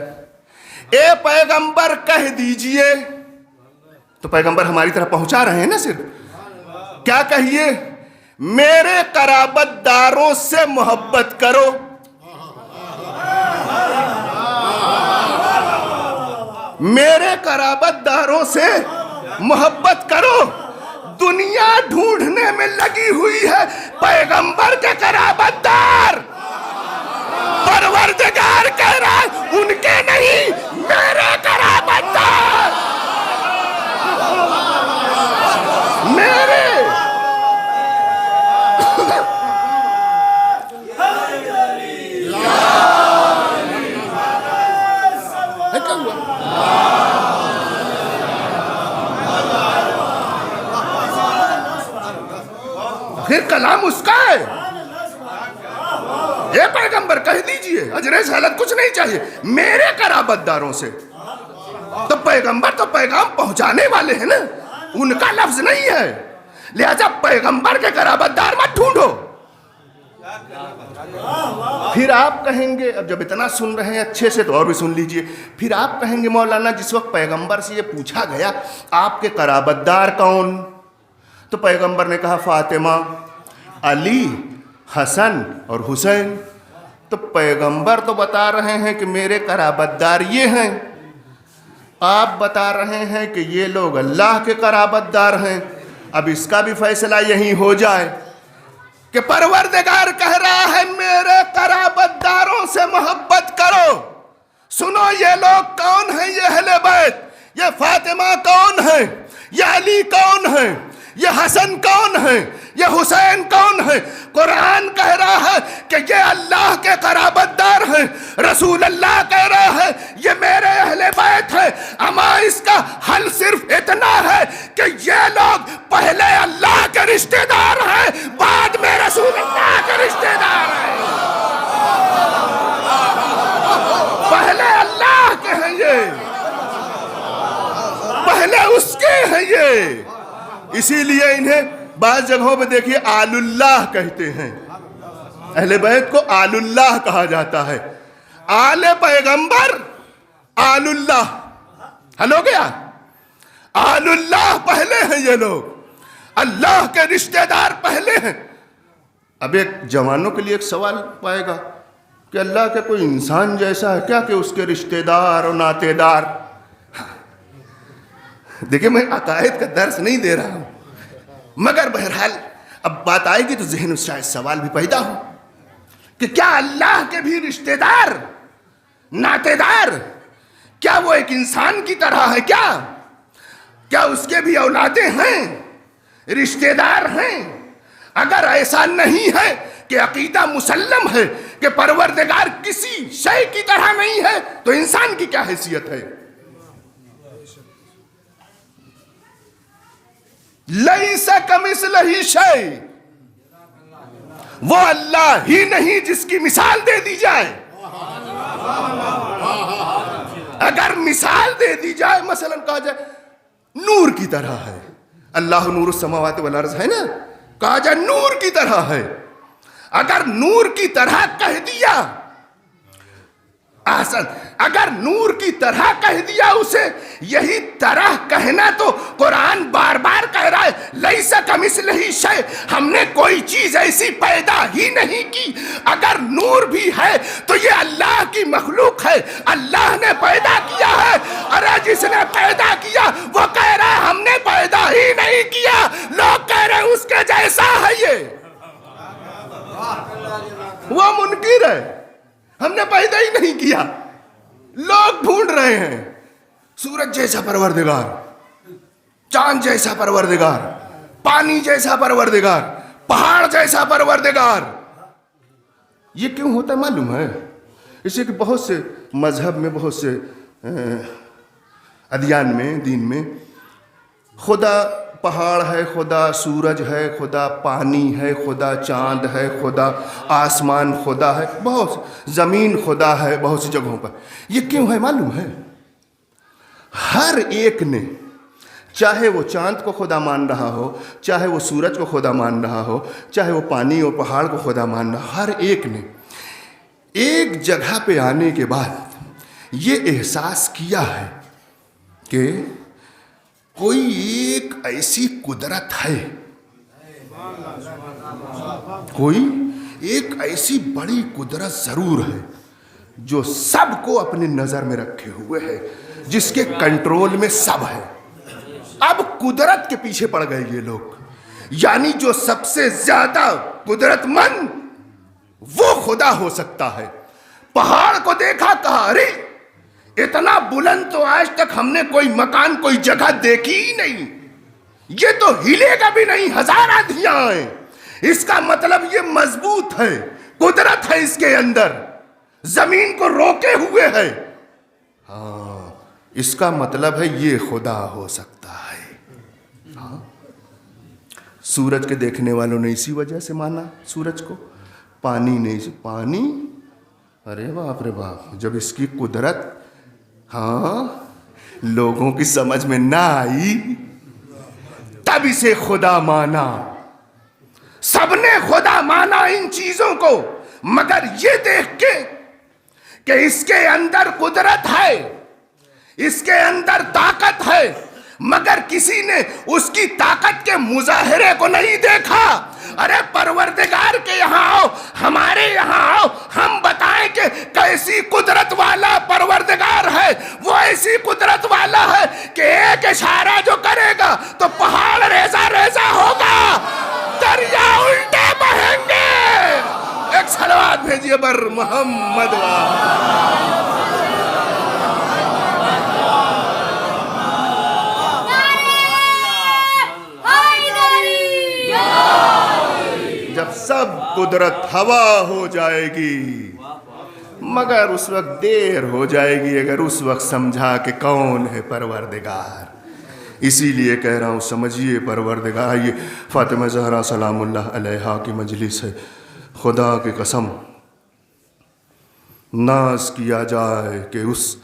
اے پیغمبر کہہ دیجئے، تو پیغمبر ہماری طرف پہنچا رہے ہیں نا. صرف کیا کہیے؟ میرے قرابت داروں سے محبت کرو. میرے قرابت داروں سے محبت کرو. دنیا ڈھونڈنے میں لگی ہوئی ہے پیغمبر کے قرابت دار. پروردگار کہہ رہا ہے ان کے نہیں، میرے قرابت دار، میرے. آخر کلام اس کا ہے. اے پیغمبر کہہ دیجئے اجر رسالت کچھ نہیں چاہیے میرے قرابت داروں سے. تو پیغمبر تو پیغام پہنچانے والے ہیں نا، ان کا لفظ نہیں ہے. لہذا پیغمبر کے قرابت دار مت ڈھونڈو. پھر آپ کہیں گے، اب جب اتنا سن رہے ہیں اچھے سے تو اور بھی سن لیجئے، پھر آپ کہیں گے مولانا جس وقت پیغمبر سے یہ پوچھا گیا آپ کے قرابت دار کون، تو پیغمبر نے کہا فاطمہ، علی، حسن اور حسین. تو پیغمبر تو بتا رہے ہیں کہ میرے قرابت دار یہ ہیں، آپ بتا رہے ہیں کہ یہ لوگ اللہ کے قرابت دار ہیں۔ اب اس کا بھی فیصلہ یہی ہو جائے کہ پروردگار کہہ رہا ہے میرے قرابت داروں سے محبت کرو۔ سنو یہ لوگ کون ہیں، یہ اہل بیت، یہ فاطمہ کون ہے، یہ علی کون ہے، یہ حسن کون ہے، یہ حسین کون ہے؟ قرآن کہہ رہا ہے کہ یہ اللہ کے قرابت دار ہیں، رسول اللہ کہہ رہا ہے یہ میرے اہل بیت ہے۔ اما اس کا حل صرف اتنا ہے کہ یہ لوگ پہلے اللہ کے رشتہ دار ہیں، بعد میں رسول اللہ کے رشتہ دار ہیں۔ پہلے اللہ کے ہیں یہ، پہلے اس کے ہیں یہ۔ اسی لیے انہیں بعض جگہوں پہ دیکھیے آل اللہ کہتے ہیں، اہل بیت کو آل اللہ کہا جاتا ہے۔ آل پیغمبر، آل اللہ، حل ہو گیا؟ آل اللہ پہلے ہیں یہ لوگ، اللہ کے رشتہ دار پہلے ہیں۔ اب ایک جوانوں کے لیے ایک سوال پائے گا کہ اللہ کا کوئی انسان جیسا ہے کیا کہ اس کے رشتہ دار اور ناطے دار؟ دیکھیں میں عقائد کا درس نہیں دے رہا ہوں، مگر بہرحال اب بات آئے گی تو ذہن میں شاید سوال بھی پیدا ہو کہ کیا اللہ کے بھی رشتہ دار، ناطے دار، کیا وہ ایک انسان کی طرح ہے؟ کیا اس کے بھی اولادیں ہیں، رشتہ دار ہیں؟ اگر ایسا نہیں ہے کہ عقیدہ مسلم ہے کہ پروردگار کسی شے کی طرح نہیں ہے تو انسان کی کیا حیثیت ہے؟ لیس کمثلہ شیء، وہ اللہ ہی نہیں جس کی مثال دے دی جائے۔ اگر مثال دے دی جائے، مثلا کہا جائے نور کی طرح ہے، اللہ نور السماوات والارض ہے نا، کہا جائے نور کی طرح ہے، اگر نور کی طرح کہہ دیا احسن، اگر نور کی طرح کہہ دیا اسے، یہی طرح کہنا تو قرآن بار بار کہہ رہا ہے لیس کمثلہ شیء، ہم نے کوئی چیز ایسی پیدا ہی نہیں کی۔ اگر نور بھی ہے تو یہ اللہ کی مخلوق ہے، اللہ نے پیدا کیا ہے۔ ارے جس نے پیدا کیا وہ کہہ رہا ہے ہم نے پیدا ہی نہیں کیا، لوگ کہہ رہے ہیں اس کے جیسا ہے یہ، وہ منکر ہے، ہم نے پیدا ہی نہیں کیا۔ لوگ ڈھونڈ رہے ہیں سورج جیسا پروردگار، چاند جیسا پروردگار، پانی جیسا پروردگار، پہاڑ جیسا پروردگار۔ یہ کیوں ہوتا ہے معلوم ہے؟ اس لیے کہ بہت سے مذہب میں، بہت سے ادیان میں، دین میں خدا پہاڑ ہے، خدا سورج ہے، خدا پانی ہے، خدا چاند ہے، خدا آسمان خدا ہے، بہت زمین خدا ہے بہت سی جگہوں پر۔ یہ کیوں ہے معلوم ہے؟ ہر ایک نے، چاہے وہ چاند کو خدا مان رہا ہو، چاہے وہ سورج کو خدا مان رہا ہو، چاہے وہ پانی اور پہاڑ کو خدا مان رہا ہو، ہر ایک نے ایک جگہ پہ آنے کے بعد یہ احساس کیا ہے کہ کوئی ایک ایسی قدرت ہے، کوئی ایک ایسی بڑی قدرت ضرور ہے جو سب کو اپنی نظر میں رکھے ہوئے ہے، جس کے کنٹرول میں سب ہے۔ اب قدرت کے پیچھے پڑ گئے یہ لوگ، یعنی جو سب سے زیادہ قدرت مند وہ خدا ہو سکتا ہے۔ پہاڑ کو دیکھا، کہا ارے اتنا بلند تو آج تک ہم نے کوئی مکان، کوئی جگہ دیکھی ہی نہیں، یہ تو ہلے گا بھی نہیں، ہزار آندھیاں آئیں، اس کا مطلب یہ مضبوط ہے، قدرت ہے اس کے اندر، زمین کو روکے ہوئے ہے۔ ہاں، اس کا مطلب ہے یہ خدا ہو سکتا ہے۔ ہاں، سورج کے دیکھنے والوں نے اسی وجہ سے مانا سورج کو، پانی نے، پانی، ارے باپ رے باپ، جب اس کی قدرت ہاں لوگوں کی سمجھ میں نہ آئی تب اسے خدا مانا۔ سب نے خدا مانا ان چیزوں کو، مگر یہ دیکھ کے کہ اس کے اندر قدرت ہے، اس کے اندر طاقت ہے، مگر کسی نے اس کی طاقت کے مظاہرے کو نہیں دیکھا۔ ارے پروردگار کے یہاں آؤ، ہمارے یہاں آؤ، ہم بتائیں کہ کیسی قدرت والا پروردگار ہے۔ وہ ایسی قدرت والا ہے کہ ایک اشارہ جو کرے گا تو پہاڑ ریزہ ریزہ ہوگا، دریا الٹے بہیں گے۔ ایک صلوات بھیجیے بر محمد جب سب قدرت ہوا ہو جائے گی، مگر اس وقت دیر ہو جائے گی اگر اس وقت سمجھا کہ کون ہے پروردگار۔ اسی لیے کہہ رہا ہوں سمجھیے پروردگار۔ یہ فاطمہ زہرا سلام اللہ علیہا کی مجلس ہے، خدا کی قسم ناز کیا جائے کہ اس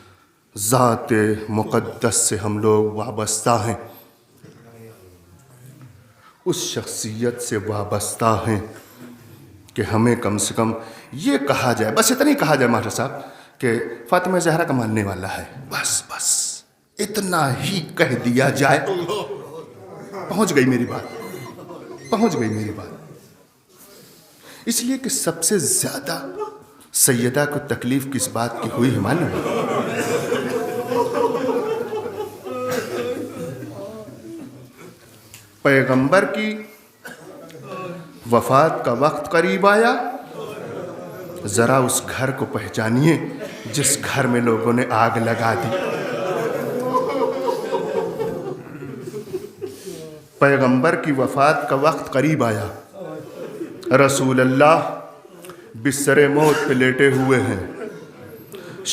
ذات مقدس سے ہم لوگ وابستہ ہیں، اس شخصیت سے وابستہ ہیں کہ ہمیں کم سے کم یہ کہا جائے، بس اتنا ہی کہا جائے ماسٹر صاحب کہ فاطمہ زہرا کا ماننے والا ہے، بس اتنا ہی کہہ دیا جائے، پہنچ گئی میری بات۔ اس لیے کہ سب سے زیادہ سیدہ کو تکلیف کس بات کی ہوئی ہے معلوم ہے؟ پیغمبر کی وفات کا وقت قریب آیا، ذرا اس گھر کو پہچانیے جس گھر میں لوگوں نے آگ لگا دی۔ پیغمبر کی وفات کا وقت قریب آیا، رسول اللہ بستر موت پہ لیٹے ہوئے ہیں،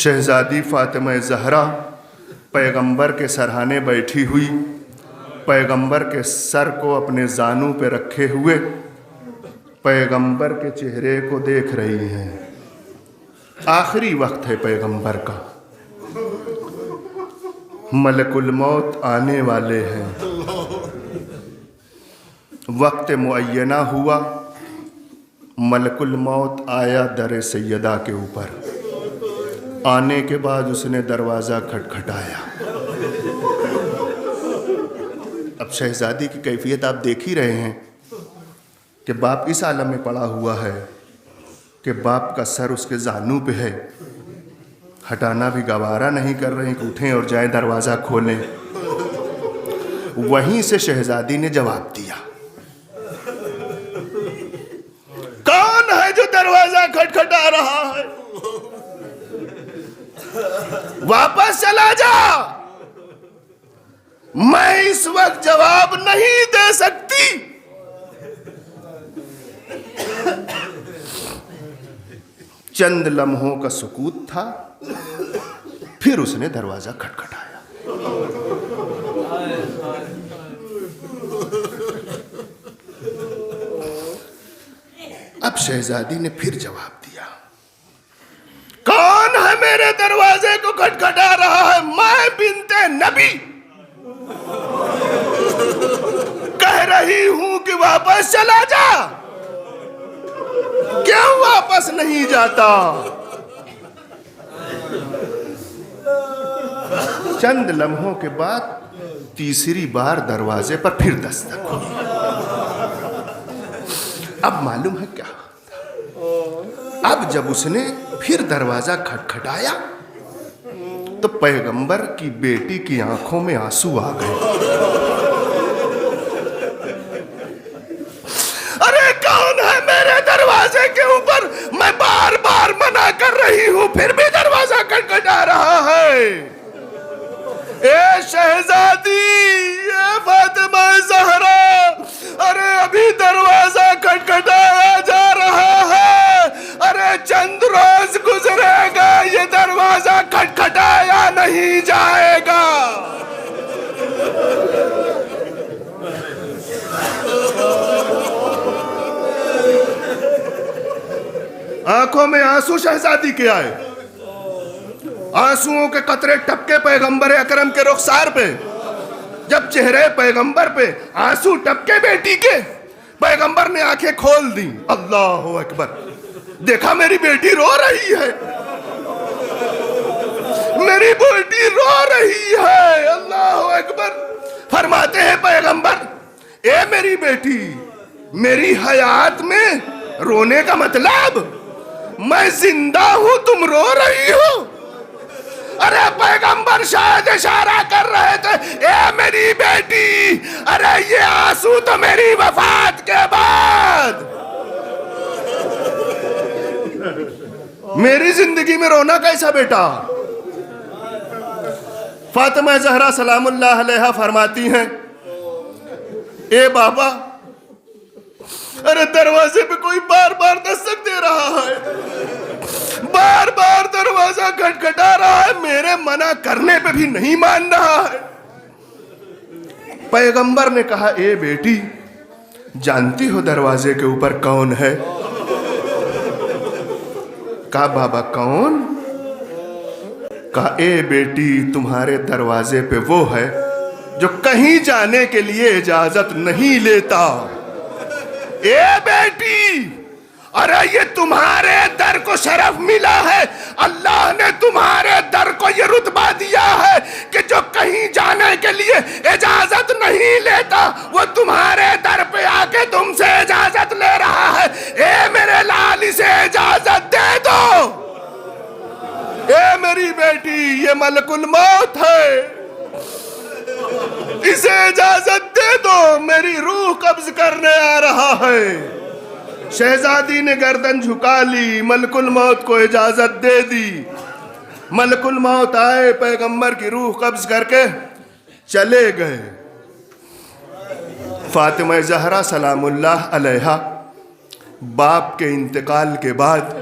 شہزادی فاطمہ زہرا پیغمبر کے سرہانے بیٹھی ہوئی، پیغمبر کے سر کو اپنے زانوں پہ رکھے ہوئے پیغمبر کے چہرے کو دیکھ رہی ہیں۔ آخری وقت ہے پیغمبر کا، ملک الموت آنے والے ہیں، وقت معینہ ہوا، ملک الموت آیا در سیدہ کے اوپر، آنے کے بعد اس نے دروازہ کھٹکھٹایا۔ اب شہزادی کی کیفیت آپ دیکھ ہی رہے ہیں کہ باپ اس عالم میں پڑا ہوا ہے کہ باپ کا سر اس کے زانوں پہ ہے، ہٹانا بھی گوارا نہیں کر رہے کہ اٹھیں اور جائیں دروازہ کھولیں۔ وہیں سے شہزادی نے جواب دیا، کون ہے جو دروازہ کھٹکھٹا رہا ہے؟ واپس چلا جا، میں اس وقت جواب نہیں دے سکتی۔ چند لمحوں کا سکوت تھا، پھر اس نے دروازہ کھٹکھٹایا۔ اب شہزادی نے پھر جواب دیا، کون ہے میرے دروازے کو کھٹکھٹا رہا ہے؟ میں بنت نبی کہہ رہی ہوں کہ واپس چلا جا۔ کیوں واپس نہیں جاتا؟ چند لمحوں کے بعد تیسری بار دروازے پر پھر دستک ہوئی۔ اب معلوم ہے کیا ہوتا؟ اب جب اس نے پھر دروازہ کھٹکھٹایا تو پیغمبر کی بیٹی کی آنکھوں میں آنسو آ گئے۔ ارے کون ہے میرے دروازے کے اوپر؟ میں بار بار منع کر رہی ہوں، پھر بھی دروازہ کھٹکھٹا رہا ہے۔ اے شہزادی، اے فاطمہ زہرا، ارے ابھی دروازہ کھٹکھٹایا جا رہا ہے، ارے چند روز گزرے گا یہ دروازہ کھٹکھٹایا نہیں جائے گا۔ آنکھوں میں آنسو شہزادی کے آئے، آنسوؤں کے قطرے ٹپکے پیغمبر اکرم کے رخسار پہ۔ جب چہرے پیغمبر پہ آنسو ٹپکے بیٹی کے، پیغمبر نے آنکھیں کھول دی۔ اللہ اکبر، دیکھا میری بیٹی رو رہی ہے، میری بیٹی رو رہی ہے۔ اللہ اکبر، میری بیٹی, میری حیات میں رونے کا مطلب میں زندہ ہوں, تم رو رہی ہو. ارے پیغمبر شاید اشارہ کر رہے تھے, اے میری بیٹی, ارے یہ آنسو تو میری وفات کے بعد. میری زندگی میں رونا کیسا بیٹا؟ فاطمہ زہرا سلام اللہ علیہا فرماتی ہیں, اے بابا, ارے دروازے پہ کوئی بار بار دستک دے رہا ہے, بار بار دروازہ کھٹکھٹا رہا ہے, میرے منع کرنے پہ بھی نہیں مان رہا ہے. پیغمبر نے کہا, اے بیٹی, جانتی ہو دروازے کے اوپر کون ہے؟ کہا بابا کون؟ کہا اے بیٹی, تمہارے دروازے پہ وہ ہے جو کہیں جانے کے لیے اجازت نہیں لیتا. اے بیٹی, ارے یہ تمہارے در کو شرف ملا ہے, اللہ نے تمہارے در کو یہ رتبہ دیا ہے کہ جو کہیں جانے کے لیے اجازت نہیں لیتا وہ تمہارے در پہ آ کے تم سے اجازت لے رہا ہے. اے میرے لال, اسے اجازت دے دو. اے میری بیٹی, یہ ملک الموت ہے, اسے اجازت دے دو, میری روح قبض کرنے آ رہا ہے. شہزادی نے گردن جھکا لی, ملک الموت کو اجازت دے دی. ملک الموت آئے, پیغمبر کی روح قبض کر کے چلے گئے. فاطمہ زہرا سلام اللہ علیہا باپ کے انتقال کے بعد,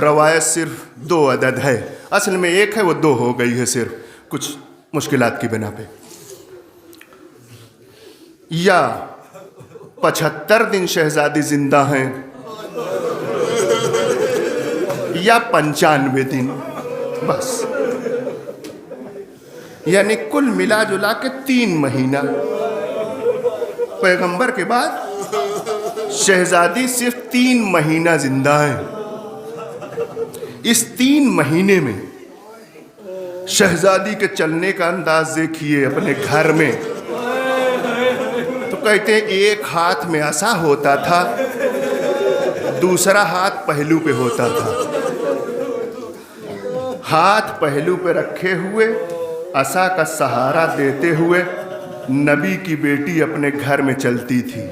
روایت صرف 2 عدد ہے, اصل میں 1 ہے, وہ 2 ہو گئی ہے صرف کچھ مشکلات کی بنا پہ. یا 75 دن شہزادی زندہ ہیں, یا 95 دن, بس. یعنی کل ملا جلا کے 3 مہینہ. پیغمبر کے بعد شہزادی صرف 3 مہینہ زندہ ہیں. اس 3 مہینے میں شہزادی کے چلنے کا انداز دیکھیے اپنے گھر میں. تو کہتے ہیں ایک ہاتھ میں عصا ہوتا تھا, دوسرا ہاتھ پہلو پہ ہوتا تھا. ہاتھ پہلو پہ رکھے ہوئے, عصا کا سہارا دیتے ہوئے نبی کی بیٹی اپنے گھر میں چلتی تھی.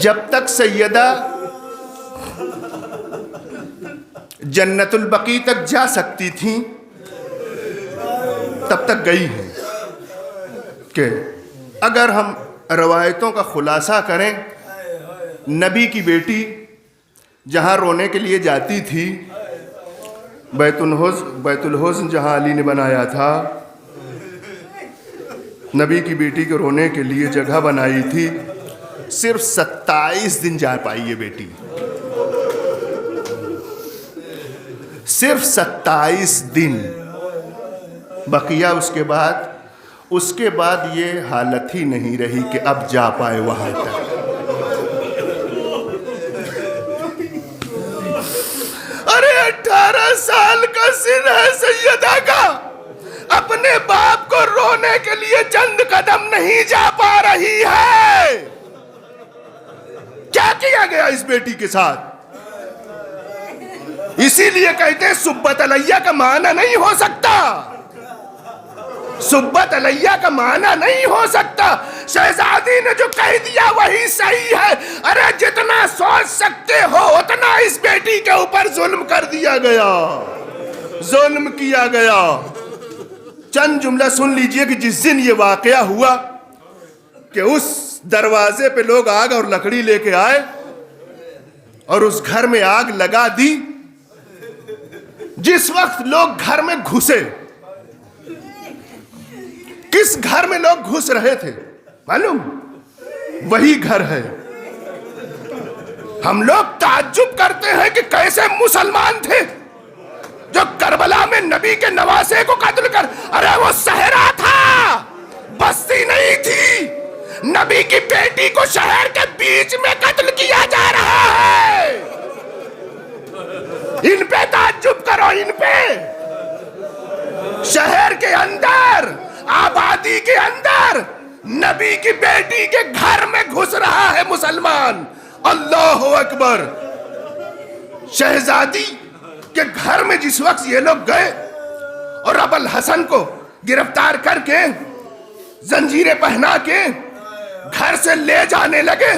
جب تک سیدہ جنت البقیع تک جا سکتی تھیں تب تک گئی ہیں. کہ اگر ہم روایتوں کا خلاصہ کریں, نبی کی بیٹی جہاں رونے کے لیے جاتی تھی, بیت الحزن جہاں علی نے بنایا تھا, نبی کی بیٹی کے رونے کے لیے جگہ بنائی تھی, صرف 27 دن جا پائی یہ بیٹی, صرف 27 دن. بقیہ اس کے بعد یہ حالت ہی نہیں رہی کہ اب جا پائے وہاں تک. ارے 18 سال کا سن ہے سیدہ کا, اپنے باپ کو رونے کے لیے چند قدم نہیں جا پا رہی ہے. کیا کیا گیا اس بیٹی کے ساتھ؟ اسی لیے کہتے ہیں سبت علیہ کا معنی نہیں ہو سکتا, سبت علیہ کا معنی نہیں ہو سکتا. شہزادی نے جو کہہ دیا وہی صحیح ہے. ارے جتنا سوچ سکتے ہو اتنا اس بیٹی کے اوپر ظلم کر دیا گیا, ظلم کیا گیا. چند جملہ سن لیجئے کہ جس دن یہ واقعہ ہوا کہ اس دروازے پہ لوگ آگ اور لکڑی لے کے آئے اور اس گھر میں آگ لگا دی, جس وقت لوگ گھر میں گھسے, کس گھر میں لوگ گھس رہے تھے معلوم؟ وہی گھر ہے. ہم لوگ تعجب کرتے ہیں کہ کیسے مسلمان تھے جو کربلا میں نبی کے نواسے کو قتل کر, ارے وہ صحرا تھا, بستی نہیں تھی. نبی کی بیٹی کو شہر کے بیچ میں قتل کیا جا رہا ہے. ان پہ تعجب کرو, ان پہ. شہر کے اندر آبادی کے اندر نبی کی بیٹی کے گھر میں گھس رہا ہے مسلمان. اللہ اکبر. شہزادی کے گھر میں جس وقت یہ لوگ گئے اور ابو الحسن کو گرفتار کر کے زنجیریں پہنا کے گھر سے لے جانے لگے,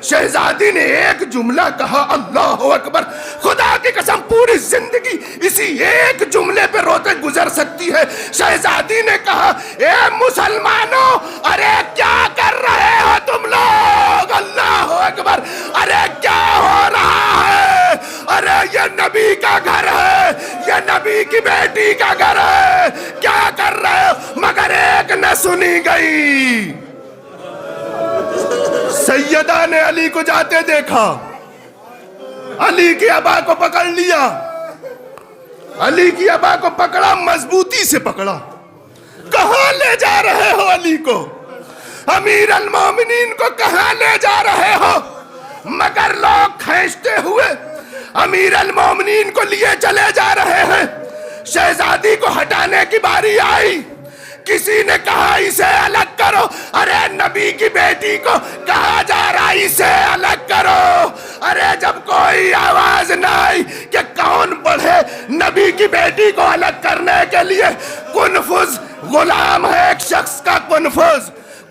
شہزادی نے ایک جملہ کہا, اللہ اکبر, خدا کی قسم پوری زندگی اسی ایک جملے پہ روتے گزر سکتی ہے. شہزادی نے کہا, اے مسلمانوں, ارے کیا کر رہے ہو تم لوگ؟ اللہ اکبر. ارے کیا ہو رہا ہے؟ ارے یہ نبی کا گھر ہے, یہ نبی کی بیٹی کا گھر ہے, کیا کر رہے ہو؟ مگر ایک نہ سنی گئی. سیدہ نے علی کو جاتے دیکھا, علی کی ابا کو پکڑ لیا, علی کی ابا کو پکڑا, مضبوطی سے پکڑا. کہاں لے جا رہے ہو علی کو؟ امیر المومنین کو کہاں لے جا رہے ہو؟ مگر لوگ کھینچتے ہوئے امیر المومنین کو لیے چلے جا رہے ہیں. شہزادی کو ہٹانے کی باری آئی, کسی نے کہا اسے الگ کرو. ارے نبی کی بیٹی کو کہا جا رہا اسے الگ کرو. ارے جب کوئی آواز نہ آئی کہ کون بڑھے نبی کی بیٹی کو الگ کرنے کے لیے, کنفذ غلام ہے ایک شخص کا,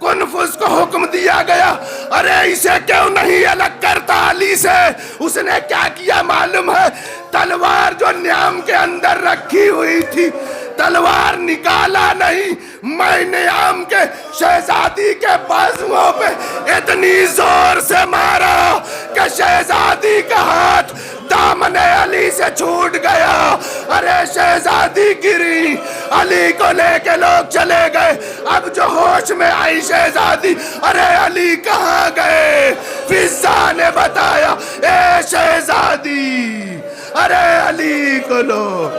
کنفذ کو حکم دیا گیا, ارے اسے کیوں نہیں الگ کرتا علی سے؟ اس نے کیا کیا معلوم ہے؟ تلوار جو نیام کے اندر رکھی ہوئی تھی, تلوار نکالا نہیں, میں نیام کے شہزادی کے بازوؤں پہ اتنی زور سے مارا کہ شہزادی کا ہاتھ دامن علی سے چھوٹ گیا. ارے شہزادی گری, علی کو لے کے لوگ چلے گئے. اب جو ہوش میں آئی شہزادی, ارے علی کہاں گئے؟ فضا نے بتایا, اے شہزادی, ارے علی کو لو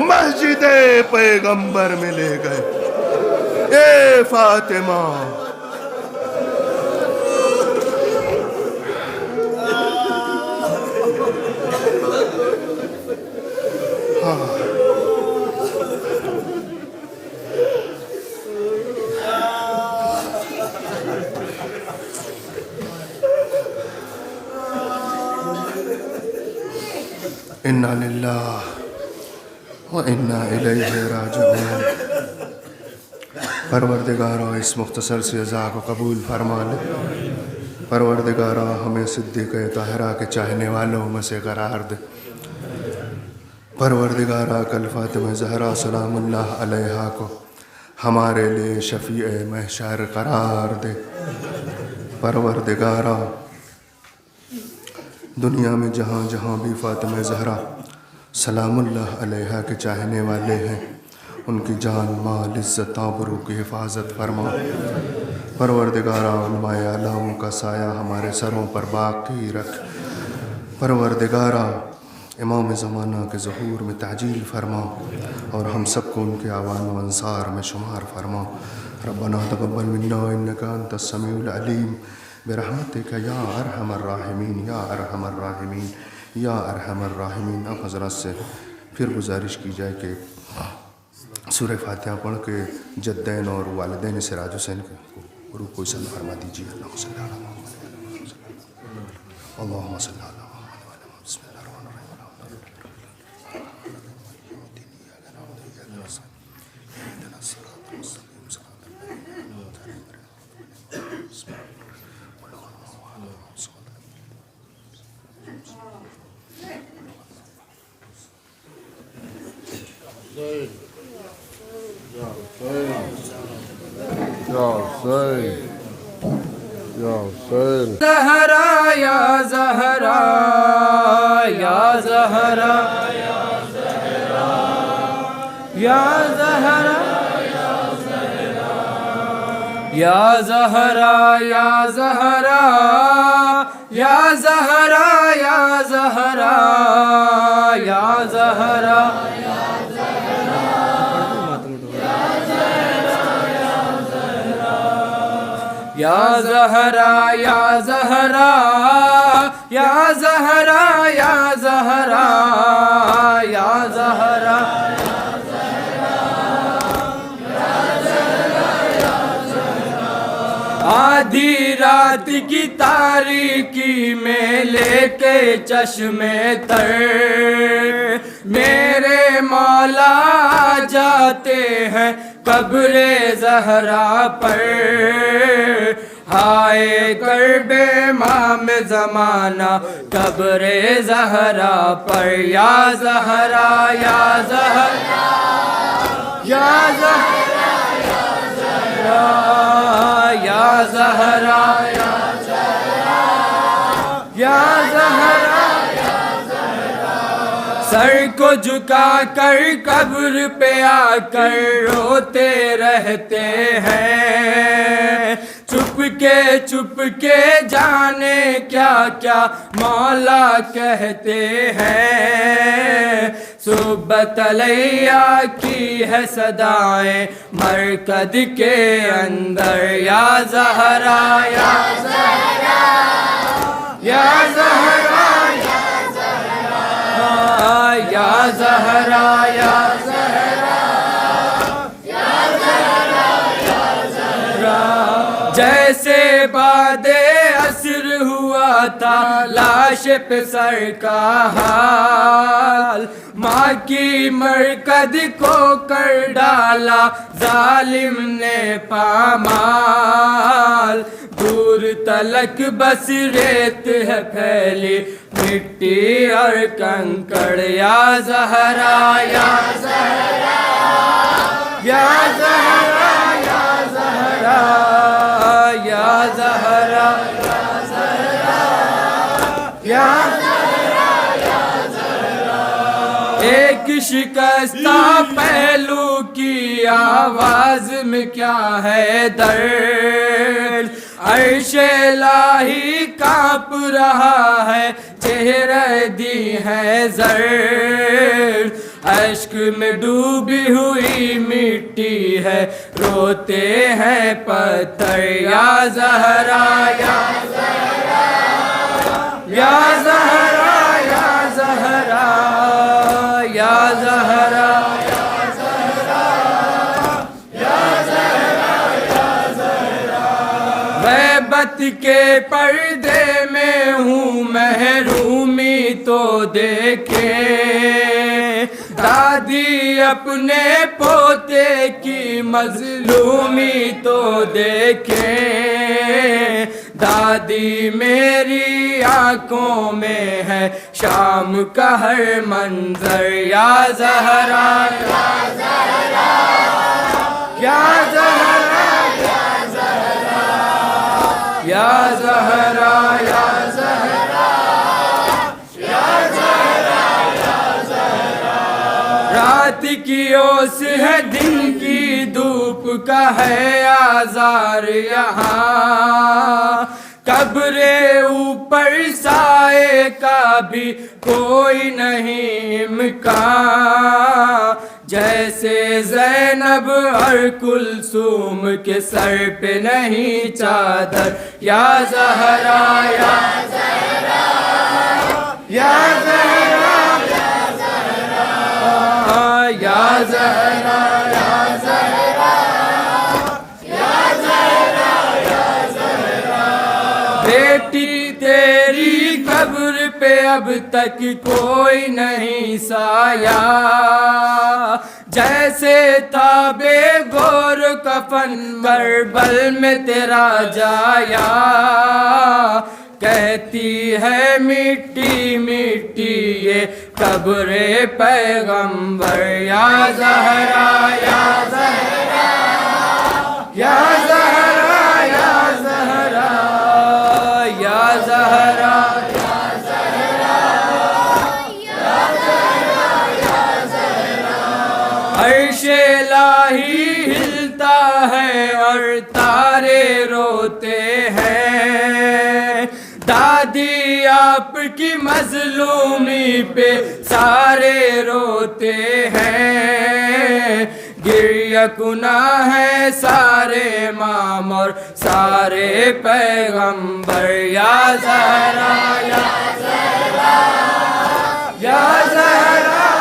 مسجد پیغمبر میں لے گئے. اے فاطمہ, انا للہ و انا الیہ راجعون. پروردگارا اس مختصر سی عزا کو قبول فرما لے. پروردگارا ہمیں صدیق طاہرہ کے چاہنے والوں میں سے قرار دے. پروردگارا کل فاطمہ زہرا سلام اللہ علیہا کو ہمارے لیے شفیع محشر قرار دے. پروردگارا دنیا میں جہاں جہاں بھی فاطمہ زہرا سلام اللہ علیہا کے چاہنے والے ہیں, ان کی جان مال عزت آبرو کی حفاظت فرما. پروردگارا علماء اعلام کا سایہ ہمارے سروں پر باقی رکھ. پروردگارا امام زمانہ کے ظہور میں تعجیل فرما اور ہم سب کو ان کے اعوان و انصار میں شمار فرما. ربنا تقبل منا انک انت السمیع العلیم برحمتک یا ارحم الراحمین یا ارحم الراحمین یا ارحم الراحمین. اب حضرات سے پھر گزارش کی جائے کہ سورہ فاتحہ پڑھ کے جدین اور والدین سراج حسین کو روح کو صلی فرما دیجیے. اللہم صلی علی محمد, اللہم صلی علی محمد. بسم اللہ الرحمن زہرا یا زہرا یا زہرا یا زہرا یا زہرا یا زہرا یا زہرا یا زہرا یا زہرا یا زہرا یا زہرا یا زہرا یا زہرا یا زہرا یا زہرا رات کی تاریکی میں لے کے چشمے تر میرے مولا جاتے ہیں قبر زہرا پر ہائے کرب امام زمانہ قبر زہرا پر یا زہرا یا زہرا یا زہرا یا زہرا یا زہرا سر کو جھکا کر قبر پہ آ کر روتے رہتے ہیں چپ کے جانے کیا کیا مولا کہتے ہیں صبح تلیہ کی ہے صدائیں مرکز کے اندر یا زہرا یا زہرا یا زہرا یا زہرا یا زہرا یا زہرا یا زہرا جیسے بعد عصر ہوا تھا لاش پہ سر کا حال ماں کی مرکز کو کر ڈالا ظالم نے پامال دور تلک بس ریت ہے پھیلی مٹی اور کنکڑ یا زہرا یا زہرا یا زہرا یا زہرا یا زہرا یا ایک شکستہ پہلو کی آواز میں کیا ہے درد عرش الہی کانپ رہا ہے چہرہ دی ہے زرد اشک میں ڈوبی ہوئی مٹی ہے روتے ہیں پتھر یا زہرا یا زہرا یا زہرا یا زہرا یا زہرا غیبت کے پردے میں ہوں محرومی تو دیکھے دادی اپنے پوتے کی مظلومی تو دیکھے دادی میری آنکھوں میں ہے شام کا ہر منظر یا زہرا یا زہرا یا زہرا یا زہرا یا زہرا یا زہرا یا زہرا رات کی اوس ہے دن کی دھوپ کا ہے آزار یہاں قبر اوپر سائے کا بھی کوئی نہیں امکان جیسے زینب اور کلثوم کے سر پہ نہیں چادر یا زہرا یا زہرا یا زہرا یا زہرا یا زہرا بیٹی تیری قبر پہ اب تک کوئی نہیں سایہ جیسے تھا بے گور کفن کربل میں تیرا جایا کہتی ہے مٹی مٹی یہ قبر پیغمبر یا زہرا یا زہرا یا زہرا یا زہرا یا زہرا عرش الہی ہلتا ہے اور تارے روتے ہیں دادی آپ کی مظلومی پہ سارے روتے ہیں گریہ گناہ ہے سارے امام اور سارے پیغمبر یا زہرا یا زہرا یا زہرا